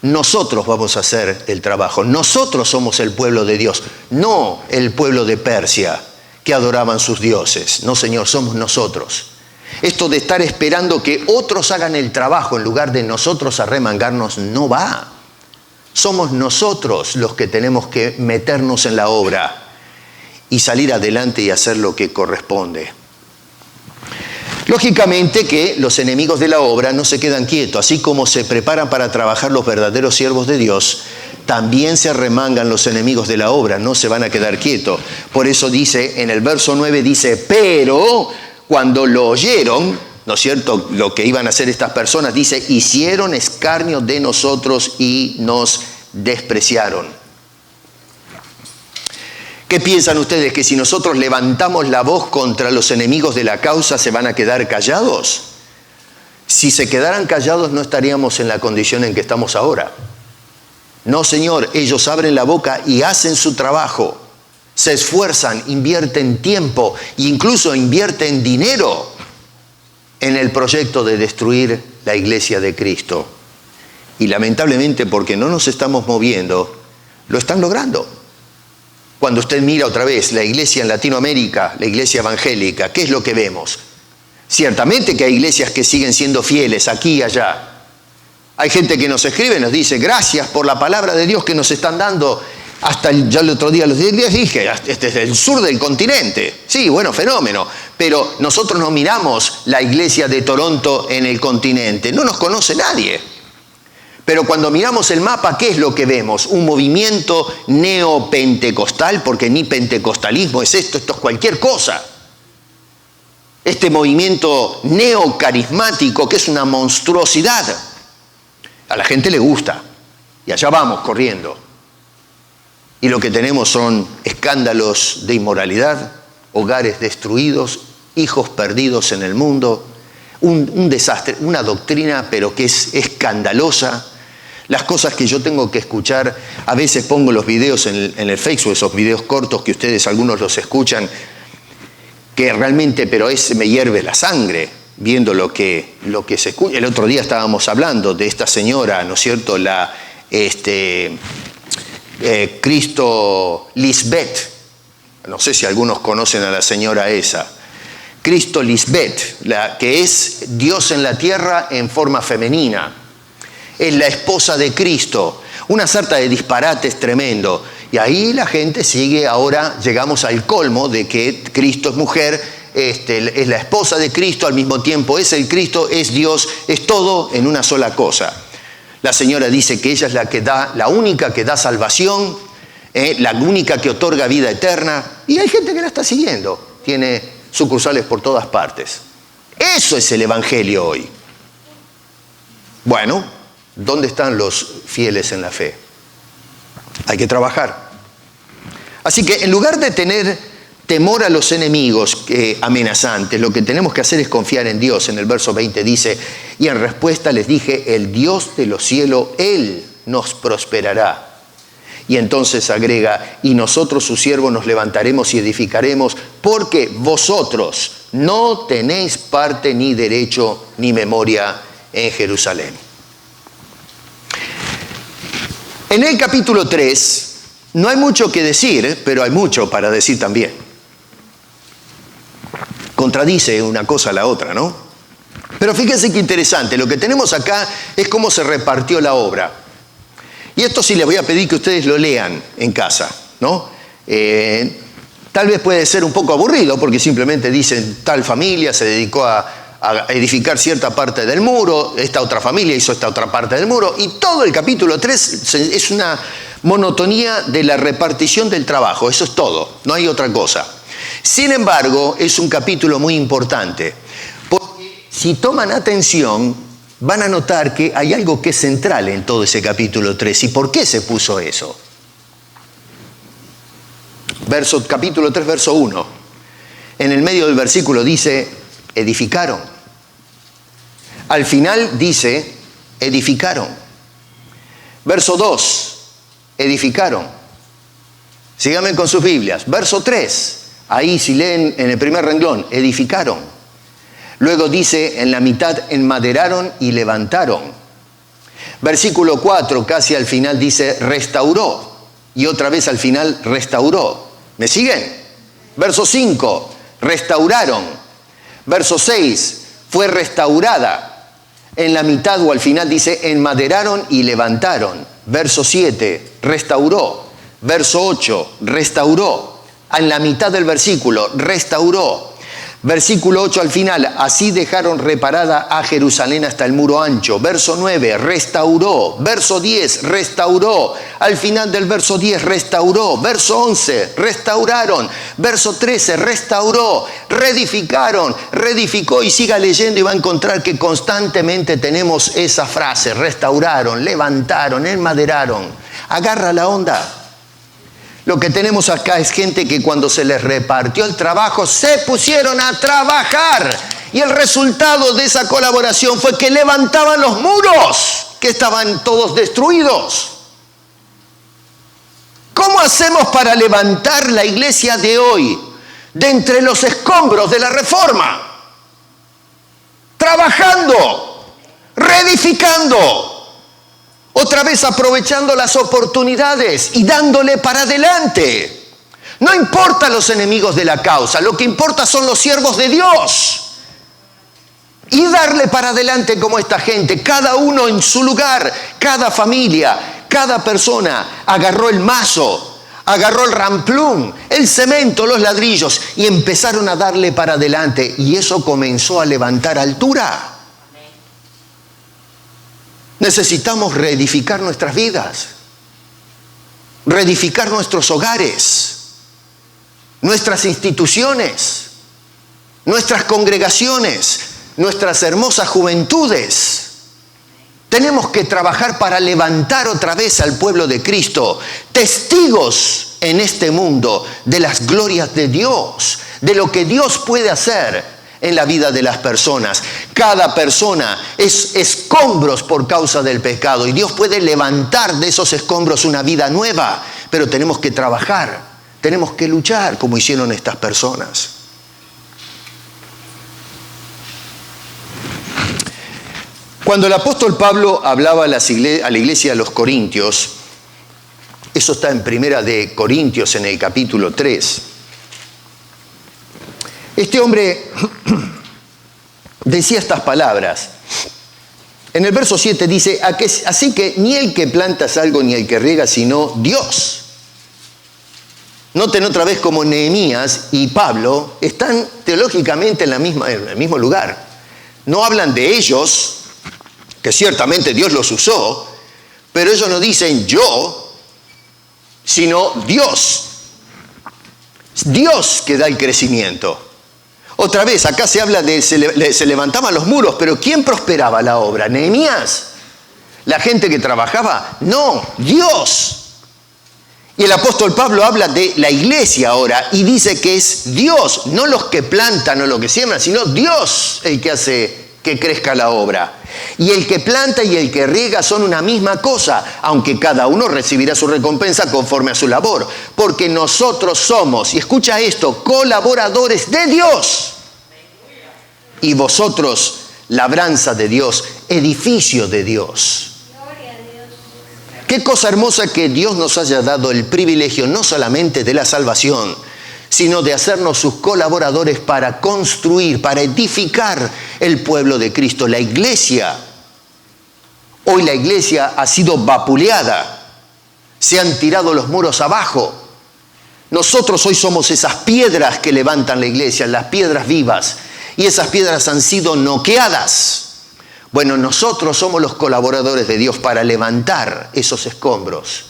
Nosotros vamos a hacer el trabajo. Nosotros somos el pueblo de Dios, no el pueblo de Persia que adoraban sus dioses. No, Señor, somos nosotros. Esto de estar esperando que otros hagan el trabajo en lugar de nosotros arremangarnos no va. Somos nosotros los que tenemos que meternos en la obra y salir adelante y hacer lo que corresponde. Lógicamente que los enemigos de la obra no se quedan quietos. Así como se preparan para trabajar los verdaderos siervos de Dios, también se arremangan los enemigos de la obra, no se van a quedar quietos. Por eso dice, en el verso 9 dice, pero cuando lo oyeron, ¿no es cierto?, lo que iban a hacer estas personas, dice, hicieron escarnio de nosotros y nos despreciaron. ¿Qué piensan ustedes? ¿Que si nosotros levantamos la voz contra los enemigos de la causa se van a quedar callados? Si se quedaran callados no estaríamos en la condición en que estamos ahora. No, Señor, ellos abren la boca y hacen su trabajo. Se esfuerzan, invierten tiempo e incluso invierten dinero en el proyecto de destruir la iglesia de Cristo. Y lamentablemente, porque no nos estamos moviendo, lo están logrando. Cuando usted mira otra vez la iglesia en Latinoamérica, la iglesia evangélica, ¿qué es lo que vemos? Ciertamente que hay iglesias que siguen siendo fieles aquí y allá. Hay gente que nos escribe, nos dice, gracias por la palabra de Dios que nos están dando. Ya el otro día, los 10 días dije, desde el sur del continente. Sí, bueno, fenómeno. Pero nosotros no miramos la iglesia de Toronto en el continente. No nos conoce nadie. Pero cuando miramos el mapa, ¿qué es lo que vemos? Un movimiento neopentecostal, porque ni pentecostalismo es esto es cualquier cosa. Este movimiento neocarismático, que es una monstruosidad. A la gente le gusta. Y allá vamos, corriendo. Y lo que tenemos son escándalos de inmoralidad, hogares destruidos, hijos perdidos en el mundo, un desastre, una doctrina, pero que es escandalosa. Las cosas que yo tengo que escuchar, a veces pongo los videos en el Facebook, esos videos cortos que ustedes algunos los escuchan, que realmente, pero me hierve la sangre viendo lo que se escucha. El otro día estábamos hablando de esta señora, ¿no es cierto?, Cristo Lisbeth. No sé si algunos conocen a la señora esa. Cristo Lisbeth, que es Dios en la tierra en forma femenina. es la esposa de Cristo. Una sarta de disparates tremendo. Y ahí la gente sigue, ahora llegamos al colmo de que Cristo es mujer, es la esposa de Cristo, al mismo tiempo es el Cristo, es Dios, es todo en una sola cosa. La señora dice que ella es la única que da salvación, la única que otorga vida eterna, y hay gente que la está siguiendo, tiene sucursales por todas partes. Eso es el Evangelio hoy. Bueno, ¿dónde están los fieles en la fe? Hay que trabajar. Así que en lugar de tener temor a los enemigos amenazantes, lo que tenemos que hacer es confiar en Dios. En el verso 20 dice, y en respuesta les dije, el Dios de los cielos, Él nos prosperará. Y entonces agrega, y nosotros sus siervos nos levantaremos y edificaremos, porque vosotros no tenéis parte ni derecho ni memoria en Jerusalén. En el capítulo 3 no hay mucho que decir, pero hay mucho para decir también. Contradice una cosa a la otra, ¿no? Pero fíjense qué interesante, lo que tenemos acá es cómo se repartió la obra. Y esto sí les voy a pedir que ustedes lo lean en casa, ¿no? Tal vez puede ser un poco aburrido porque simplemente dicen tal familia se dedicó a edificar cierta parte del muro, esta otra familia hizo esta otra parte del muro, y todo el capítulo 3 es una monotonía de la repartición del trabajo, eso es todo, no hay otra cosa. Sin embargo, es un capítulo muy importante, porque si toman atención, van a notar que hay algo que es central en todo ese capítulo 3. ¿Y por qué se puso eso? Capítulo 3, verso 1. En el medio del versículo dice, edificaron. Al final dice, edificaron. Verso 2, edificaron. Síganme con sus Biblias. Verso 3, ahí si leen en el primer renglón, edificaron. Luego dice, en la mitad enmaderaron y levantaron. Versículo 4, casi al final dice, restauró. Y otra vez al final, restauró. ¿Me siguen? Verso 5, restauraron. Verso 6, fue restaurada. En la mitad o al final dice, enmaderaron y levantaron. Verso 7, restauró. Verso 8, restauró. En la mitad del versículo, restauró. Versículo 8 al final, así dejaron reparada a Jerusalén hasta el muro ancho. Verso 9, restauró. Verso 10, restauró. Al final del verso 10, restauró. Verso 11, restauraron. Verso 13, restauró. Reedificaron, reedificó, y siga leyendo y va a encontrar que constantemente tenemos esa frase, restauraron, levantaron, enmaderaron. Agarra la onda. Lo que tenemos acá es gente que cuando se les repartió el trabajo se pusieron a trabajar. Y el resultado de esa colaboración fue que levantaban los muros que estaban todos destruidos. ¿Cómo hacemos para levantar la iglesia de hoy de entre los escombros de la Reforma? Trabajando, reedificando. Otra vez aprovechando las oportunidades y dándole para adelante. No importa los enemigos de la causa, lo que importa son los siervos de Dios. Y darle para adelante como esta gente, cada uno en su lugar, cada familia, cada persona agarró el mazo, agarró el ramplum, el cemento, los ladrillos y empezaron a darle para adelante. Y eso comenzó a levantar altura. Necesitamos reedificar nuestras vidas, reedificar nuestros hogares, nuestras instituciones, nuestras congregaciones, nuestras hermosas juventudes. Tenemos que trabajar para levantar otra vez al pueblo de Cristo, testigos en este mundo de las glorias de Dios, de lo que Dios puede hacer en la vida de las personas. Cada persona es escombros por causa del pecado y Dios puede levantar de esos escombros una vida nueva, pero tenemos que trabajar, tenemos que luchar como hicieron estas personas. Cuando el apóstol Pablo hablaba a la iglesia de los Corintios, eso está en Primera de Corintios en el capítulo 3. Este hombre decía estas palabras. En el verso 7 dice, así que ni el que planta es algo ni el que riega, sino Dios. Noten otra vez como Nehemías y Pablo están teológicamente en el mismo lugar. No hablan de ellos, que ciertamente Dios los usó, pero ellos no dicen yo, sino Dios. Dios que da el crecimiento. Otra vez, acá se habla de se levantaban los muros, pero ¿quién prosperaba la obra? ¿Nehemías? ¿La gente que trabajaba? No, Dios. Y el apóstol Pablo habla de la iglesia ahora y dice que es Dios, no los que plantan o los que siembran, sino Dios el que hace que crezca la obra. Y el que planta y el que riega son una misma cosa, aunque cada uno recibirá su recompensa conforme a su labor. Porque nosotros somos, y escucha esto, colaboradores de Dios. Y vosotros, labranza de Dios, edificio de Dios. Qué cosa hermosa que Dios nos haya dado el privilegio no solamente de la salvación, sino de hacernos sus colaboradores para construir, para edificar el pueblo de Cristo, la iglesia. Hoy la iglesia ha sido vapuleada, se han tirado los muros abajo. Nosotros hoy somos esas piedras que levantan la iglesia, las piedras vivas, y esas piedras han sido noqueadas. Bueno, nosotros somos los colaboradores de Dios para levantar esos escombros,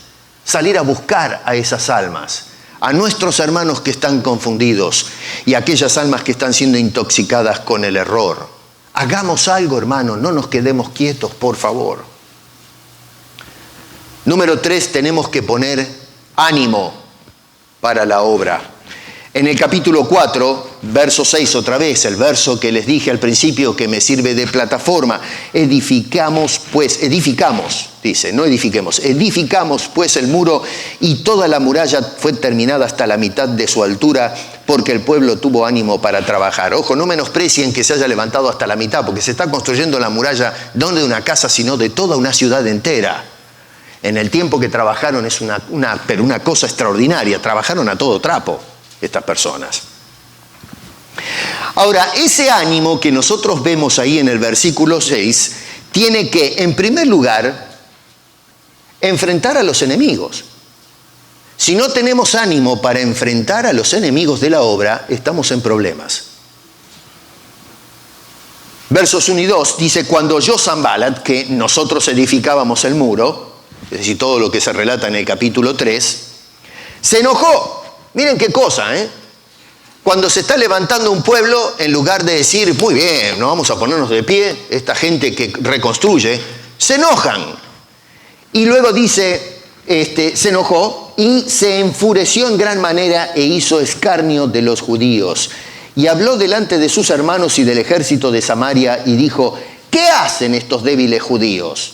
salir a buscar a esas almas, a nuestros hermanos que están confundidos y a aquellas almas que están siendo intoxicadas con el error. Hagamos algo, hermano, no nos quedemos quietos, por favor. Número 3, tenemos que poner ánimo para la obra. En el capítulo 4, verso 6 otra vez, el verso que les dije al principio que me sirve de plataforma. Edificamos pues el muro y toda la muralla fue terminada hasta la mitad de su altura porque el pueblo tuvo ánimo para trabajar. Ojo, no menosprecien que se haya levantado hasta la mitad porque se está construyendo la muralla no de una casa sino de toda una ciudad entera. En el tiempo que trabajaron es pero una cosa extraordinaria, trabajaron a todo trapo estas personas. Ahora, ese ánimo que nosotros vemos ahí en el versículo 6 tiene que, en primer lugar, enfrentar a los enemigos. Si no tenemos ánimo para enfrentar a los enemigos de la obra, estamos en problemas. Versos 1 y 2 dice, cuando oyó Sanballat que nosotros edificábamos el muro, es decir, todo lo que se relata en el capítulo 3, se enojó. Miren qué cosa, ¿eh? Cuando se está levantando un pueblo, en lugar de decir, muy bien, no vamos a ponernos de pie, esta gente que reconstruye, se enojan. Y luego dice, se enojó y se enfureció en gran manera e hizo escarnio de los judíos. Y habló delante de sus hermanos y del ejército de Samaria y dijo, ¿qué hacen estos débiles judíos?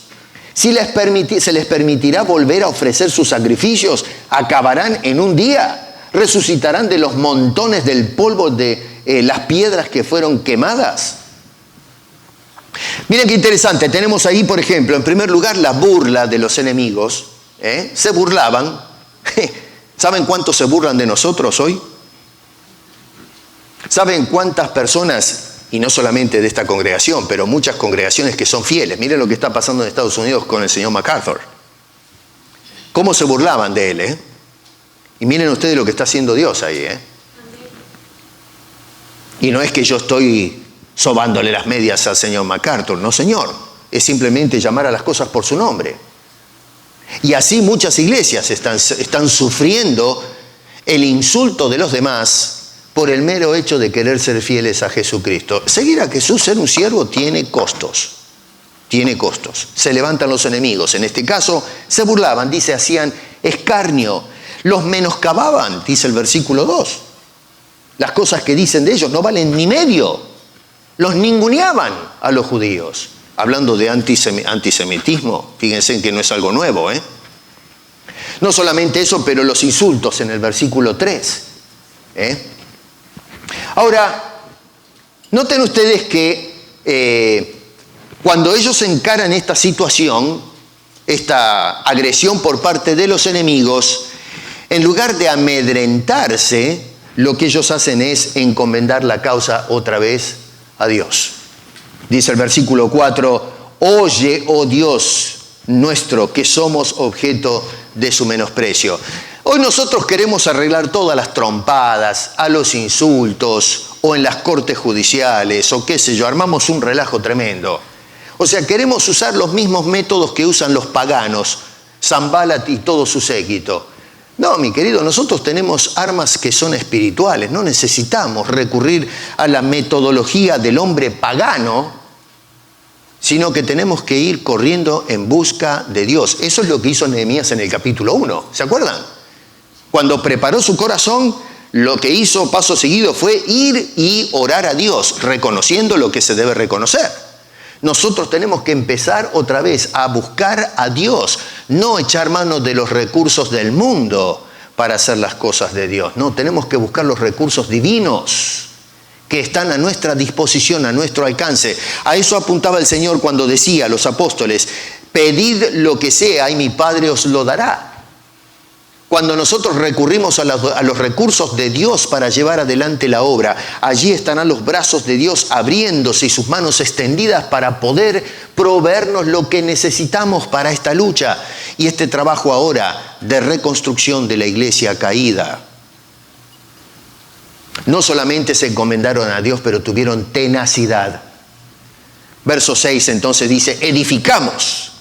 Si se les permitirá volver a ofrecer sus sacrificios, acabarán en un día. ¿Resucitarán de los montones del polvo de las piedras que fueron quemadas? Miren qué interesante. Tenemos ahí, por ejemplo, en primer lugar, la burla de los enemigos. Se burlaban. ¿Saben cuántos se burlan de nosotros hoy? ¿Saben cuántas personas, y no solamente de esta congregación, pero muchas congregaciones que son fieles? Miren lo que está pasando en Estados Unidos con el señor MacArthur. ¿Cómo se burlaban de él, Y miren ustedes lo que está haciendo Dios ahí, Y no es que yo estoy sobándole las medias al señor MacArthur, no, señor. Es simplemente llamar a las cosas por su nombre. Y así muchas iglesias están sufriendo el insulto de los demás por el mero hecho de querer ser fieles a Jesucristo. Seguir a Jesús, ser un siervo, tiene costos. Tiene costos. Se levantan los enemigos. En este caso, se burlaban, dice, hacían escarnio. Los menoscababan, dice el versículo 2. Las cosas que dicen de ellos no valen ni medio. Los ninguneaban a los judíos. Hablando de antisemitismo, fíjense que no es algo nuevo, No solamente eso, pero los insultos en el versículo 3. Ahora, noten ustedes que cuando ellos encaran esta situación, esta agresión por parte de los enemigos, en lugar de amedrentarse, lo que ellos hacen es encomendar la causa otra vez a Dios. Dice el versículo 4, Oye, oh Dios nuestro, que somos objeto de su menosprecio. Hoy nosotros queremos arreglar todas las trompadas, a los insultos, o en las cortes judiciales, o qué sé yo, armamos un relajo tremendo. O sea, queremos usar los mismos métodos que usan los paganos, Sanballat y todo su séquito. No, mi querido, nosotros tenemos armas que son espirituales, no necesitamos recurrir a la metodología del hombre pagano, sino que tenemos que ir corriendo en busca de Dios. Eso es lo que hizo Nehemías en el capítulo 1, ¿se acuerdan? Cuando preparó su corazón, lo que hizo paso seguido fue ir y orar a Dios, reconociendo lo que se debe reconocer. Nosotros tenemos que empezar otra vez a buscar a Dios, no echar mano de los recursos del mundo para hacer las cosas de Dios. No, tenemos que buscar los recursos divinos que están a nuestra disposición, a nuestro alcance. A eso apuntaba el Señor cuando decía a los apóstoles: pedid lo que sea y mi Padre os lo dará. Cuando nosotros recurrimos a los recursos de Dios para llevar adelante la obra, allí estarán los brazos de Dios abriéndose y sus manos extendidas para poder proveernos lo que necesitamos para esta lucha y este trabajo ahora de reconstrucción de la iglesia caída. No solamente se encomendaron a Dios, pero tuvieron tenacidad. Verso 6 entonces dice: edificamos.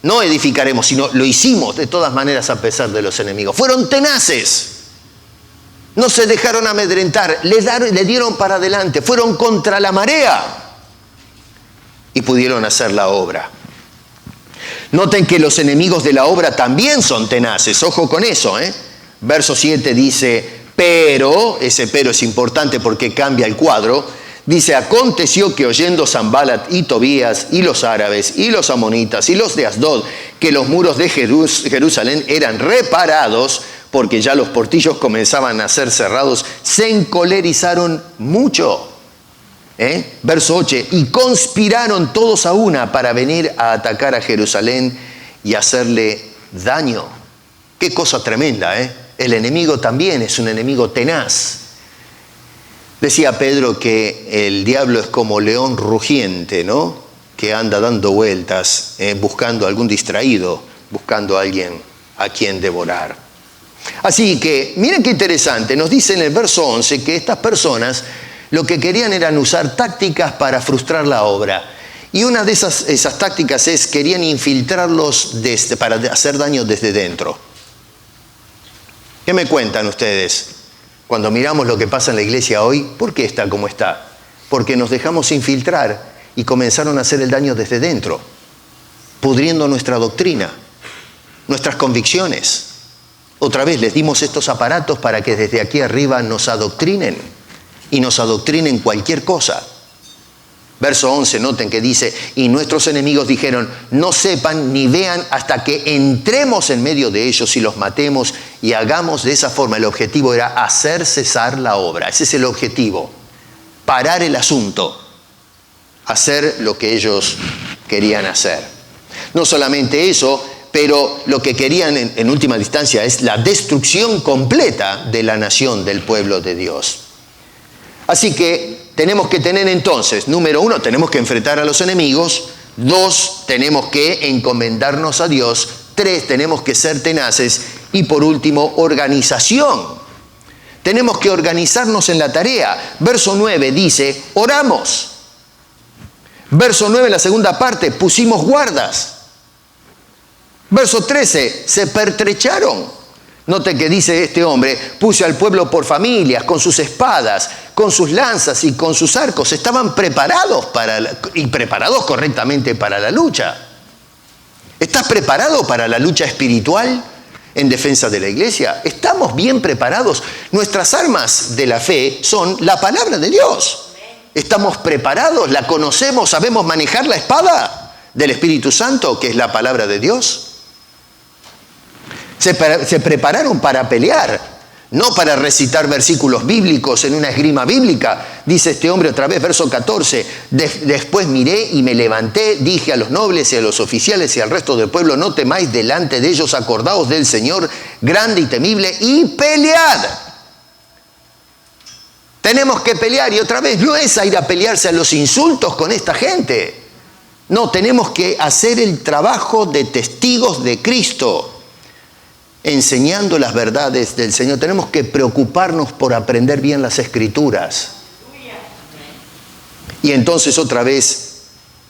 No edificaremos, sino lo hicimos de todas maneras a pesar de los enemigos. Fueron tenaces. No se dejaron amedrentar. Le dieron para adelante. Fueron contra la marea. Y pudieron hacer la obra. Noten que los enemigos de la obra también son tenaces. Ojo con eso, ¿eh? Verso 7 dice: pero, ese pero es importante porque cambia el cuadro. Dice: aconteció que oyendo Sanballat y Tobías y los árabes y los amonitas y los de Asdod que los muros de Jerusalén eran reparados, porque ya los portillos comenzaban a ser cerrados, se encolerizaron mucho. Verso 8: y conspiraron todos a una para venir a atacar a Jerusalén y hacerle daño. Qué cosa tremenda, ¿eh? El enemigo también es un enemigo tenaz. Decía Pedro que el diablo es como león rugiente, ¿no? Que anda dando vueltas, buscando algún distraído, buscando a alguien a quien devorar. Así que, miren qué interesante, nos dice en el verso 11 que estas personas lo que querían eran usar tácticas para frustrar la obra. Y una de esas tácticas es: querían infiltrarlos para hacer daño desde dentro. ¿Qué me cuentan ustedes? Cuando miramos lo que pasa en la iglesia hoy, ¿por qué está como está? Porque nos dejamos infiltrar y comenzaron a hacer el daño desde dentro, pudriendo nuestra doctrina, nuestras convicciones. Otra vez les dimos estos aparatos para que desde aquí arriba nos adoctrinen, y nos adoctrinen cualquier cosa. Verso 11, noten que dice: y nuestros enemigos dijeron: no sepan ni vean hasta que entremos en medio de ellos y los matemos y hagamos de esa forma. El objetivo era hacer cesar la obra. Ese es el objetivo. Parar el asunto. Hacer lo que ellos querían hacer. No solamente eso, pero lo que querían en última instancia es la destrucción completa de la nación, del pueblo de Dios. Así que tenemos que tener entonces, número 1, tenemos que enfrentar a los enemigos. 2, tenemos que encomendarnos a Dios. 3, tenemos que ser tenaces. Y por último, organización. Tenemos que organizarnos en la tarea. Verso 9 dice: oramos. Verso 9, la segunda parte: pusimos guardas. Verso 13, se pertrecharon. Note que dice este hombre: puse al pueblo por familias, con sus espadas, con sus lanzas y con sus arcos. Estaban preparados y preparados correctamente para la lucha. ¿Estás preparado para la lucha espiritual en defensa de la iglesia? ¿Estamos bien preparados? Nuestras armas de la fe son la palabra de Dios. ¿Estamos preparados? ¿La conocemos? ¿Sabemos manejar la espada del Espíritu Santo, que es la palabra de Dios? Se prepararon para pelear, no para recitar versículos bíblicos en una esgrima bíblica. Dice este hombre otra vez, verso 14: después miré y me levanté, dije a los nobles y a los oficiales y al resto del pueblo: no temáis delante de ellos, acordaos del Señor grande y temible, y pelead. Tenemos que pelear, y otra vez no es a ir a pelearse a los insultos con esta gente. No, tenemos que hacer el trabajo de testigos de Cristo, enseñando las verdades del Señor. Tenemos que preocuparnos por aprender bien las Escrituras. Y entonces otra vez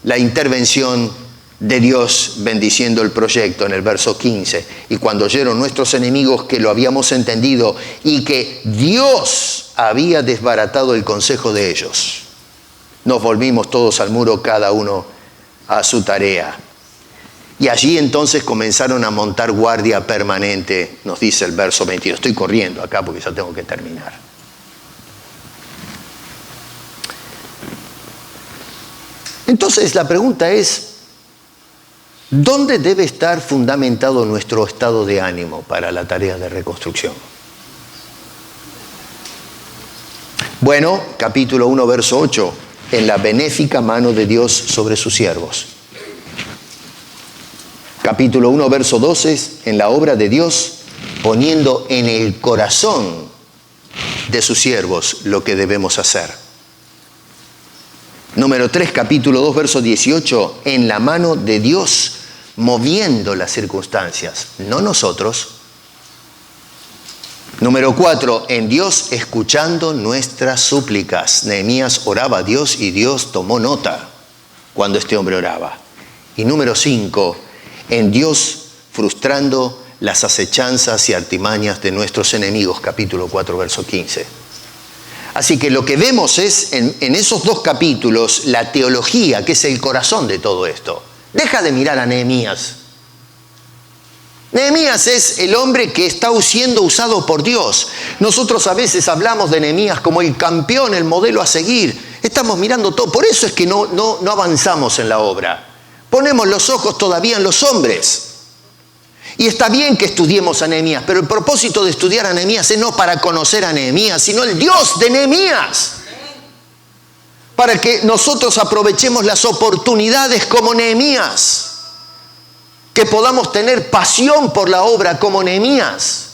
la intervención de Dios bendiciendo el proyecto en el verso 15. Y cuando oyeron nuestros enemigos que lo habíamos entendido y que Dios había desbaratado el consejo de ellos, nos volvimos todos al muro, cada uno a su tarea. Y allí entonces comenzaron a montar guardia permanente, nos dice el verso 22. Estoy corriendo acá porque ya tengo que terminar. Entonces la pregunta es, ¿dónde debe estar fundamentado nuestro estado de ánimo para la tarea de reconstrucción? Bueno, capítulo 1, verso 8, en la benéfica mano de Dios sobre sus siervos. Capítulo 1, verso 12, en la obra de Dios, poniendo en el corazón de sus siervos lo que debemos hacer. Número 3, capítulo 2, verso 18, en la mano de Dios, moviendo las circunstancias, no nosotros. Número 4, en Dios escuchando nuestras súplicas. Nehemías oraba a Dios y Dios tomó nota cuando este hombre oraba. Y número 5, en Dios frustrando las acechanzas y artimañas de nuestros enemigos. Capítulo 4, verso 15. Así que lo que vemos es en esos dos capítulos la teología, que es el corazón de todo esto. Deja de mirar a Nehemías. Nehemías es el hombre que está siendo usado por Dios. Nosotros a veces hablamos de Nehemías como el campeón, el modelo a seguir. Estamos mirando todo. Por eso es que no avanzamos en la obra. Ponemos los ojos todavía en los hombres. Y está bien que estudiemos a Nehemías, pero el propósito de estudiar a Nehemías es no para conocer a Nehemías, sino el Dios de Nehemías. Para que nosotros aprovechemos las oportunidades como Nehemías. Que podamos tener pasión por la obra como Nehemías.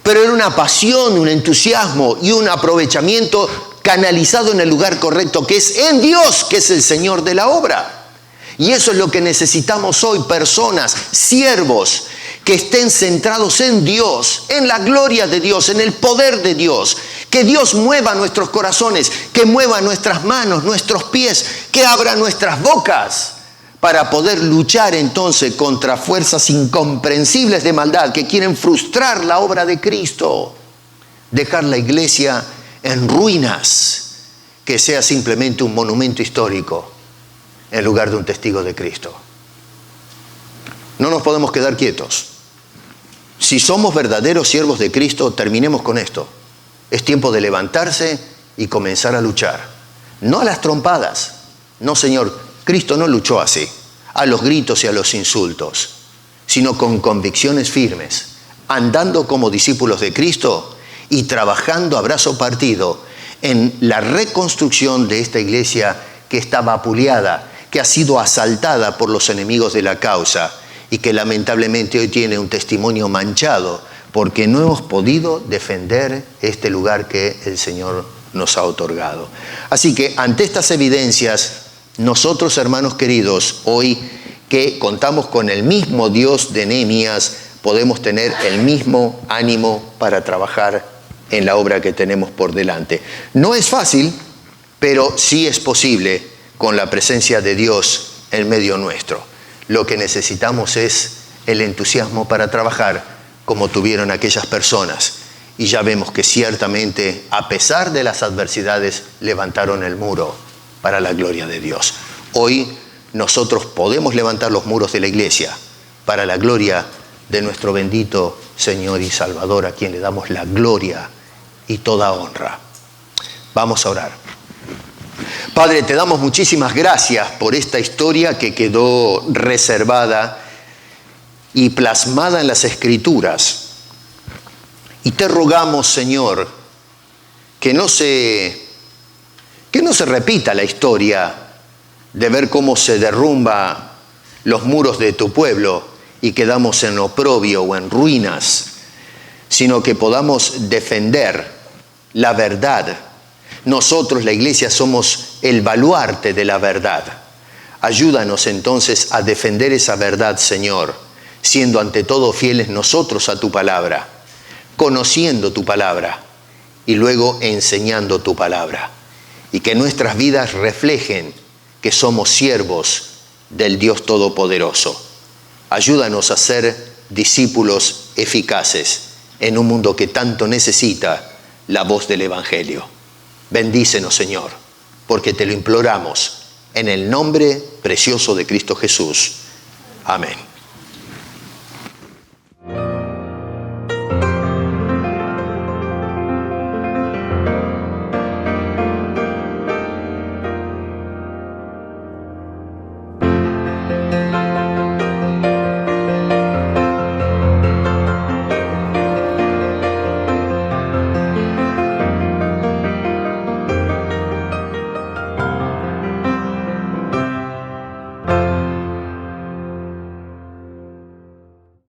Pero era una pasión, un entusiasmo y un aprovechamiento canalizado en el lugar correcto, que es en Dios, que es el Señor de la obra. Y eso es lo que necesitamos hoy, personas, siervos, que estén centrados en Dios, en la gloria de Dios, en el poder de Dios. Que Dios mueva nuestros corazones, que mueva nuestras manos, nuestros pies, que abra nuestras bocas para poder luchar entonces contra fuerzas incomprensibles de maldad que quieren frustrar la obra de Cristo. Dejar la iglesia en ruinas, que sea simplemente un monumento histórico en lugar de un testigo de Cristo. No nos podemos quedar quietos. Si somos verdaderos siervos de Cristo, terminemos con esto. Es tiempo de levantarse y comenzar a luchar. No a las trompadas. No, Señor, Cristo no luchó así, a los gritos y a los insultos, sino con convicciones firmes, andando como discípulos de Cristo y trabajando a brazo partido en la reconstrucción de esta iglesia que está vapuleada, que ha sido asaltada por los enemigos de la causa y que lamentablemente hoy tiene un testimonio manchado porque no hemos podido defender este lugar que el Señor nos ha otorgado. Así que ante estas evidencias, nosotros, hermanos queridos, hoy que contamos con el mismo Dios de Nehemías, podemos tener el mismo ánimo para trabajar en la obra que tenemos por delante. No es fácil, pero sí es posible con la presencia de Dios en medio nuestro. Lo que necesitamos es el entusiasmo para trabajar como tuvieron aquellas personas. Y ya vemos que ciertamente, a pesar de las adversidades, levantaron el muro para la gloria de Dios. Hoy nosotros podemos levantar los muros de la iglesia para la gloria de nuestro bendito Señor y Salvador, a quien le damos la gloria y toda honra. Vamos a orar. Padre, te damos muchísimas gracias por esta historia que quedó reservada y plasmada en las Escrituras. Y te rogamos, Señor, que no se repita la historia de ver cómo se derrumba los muros de tu pueblo y quedamos en oprobio o en ruinas, sino que podamos defender la verdad. Nosotros, la iglesia, somos el baluarte de la verdad. Ayúdanos entonces a defender esa verdad, Señor, siendo ante todo fieles nosotros a tu palabra, conociendo tu palabra y luego enseñando tu palabra. Y que nuestras vidas reflejen que somos siervos del Dios Todopoderoso. Ayúdanos a ser discípulos eficaces en un mundo que tanto necesita la voz del Evangelio. Bendícenos, Señor, porque te lo imploramos en el nombre precioso de Cristo Jesús. Amén.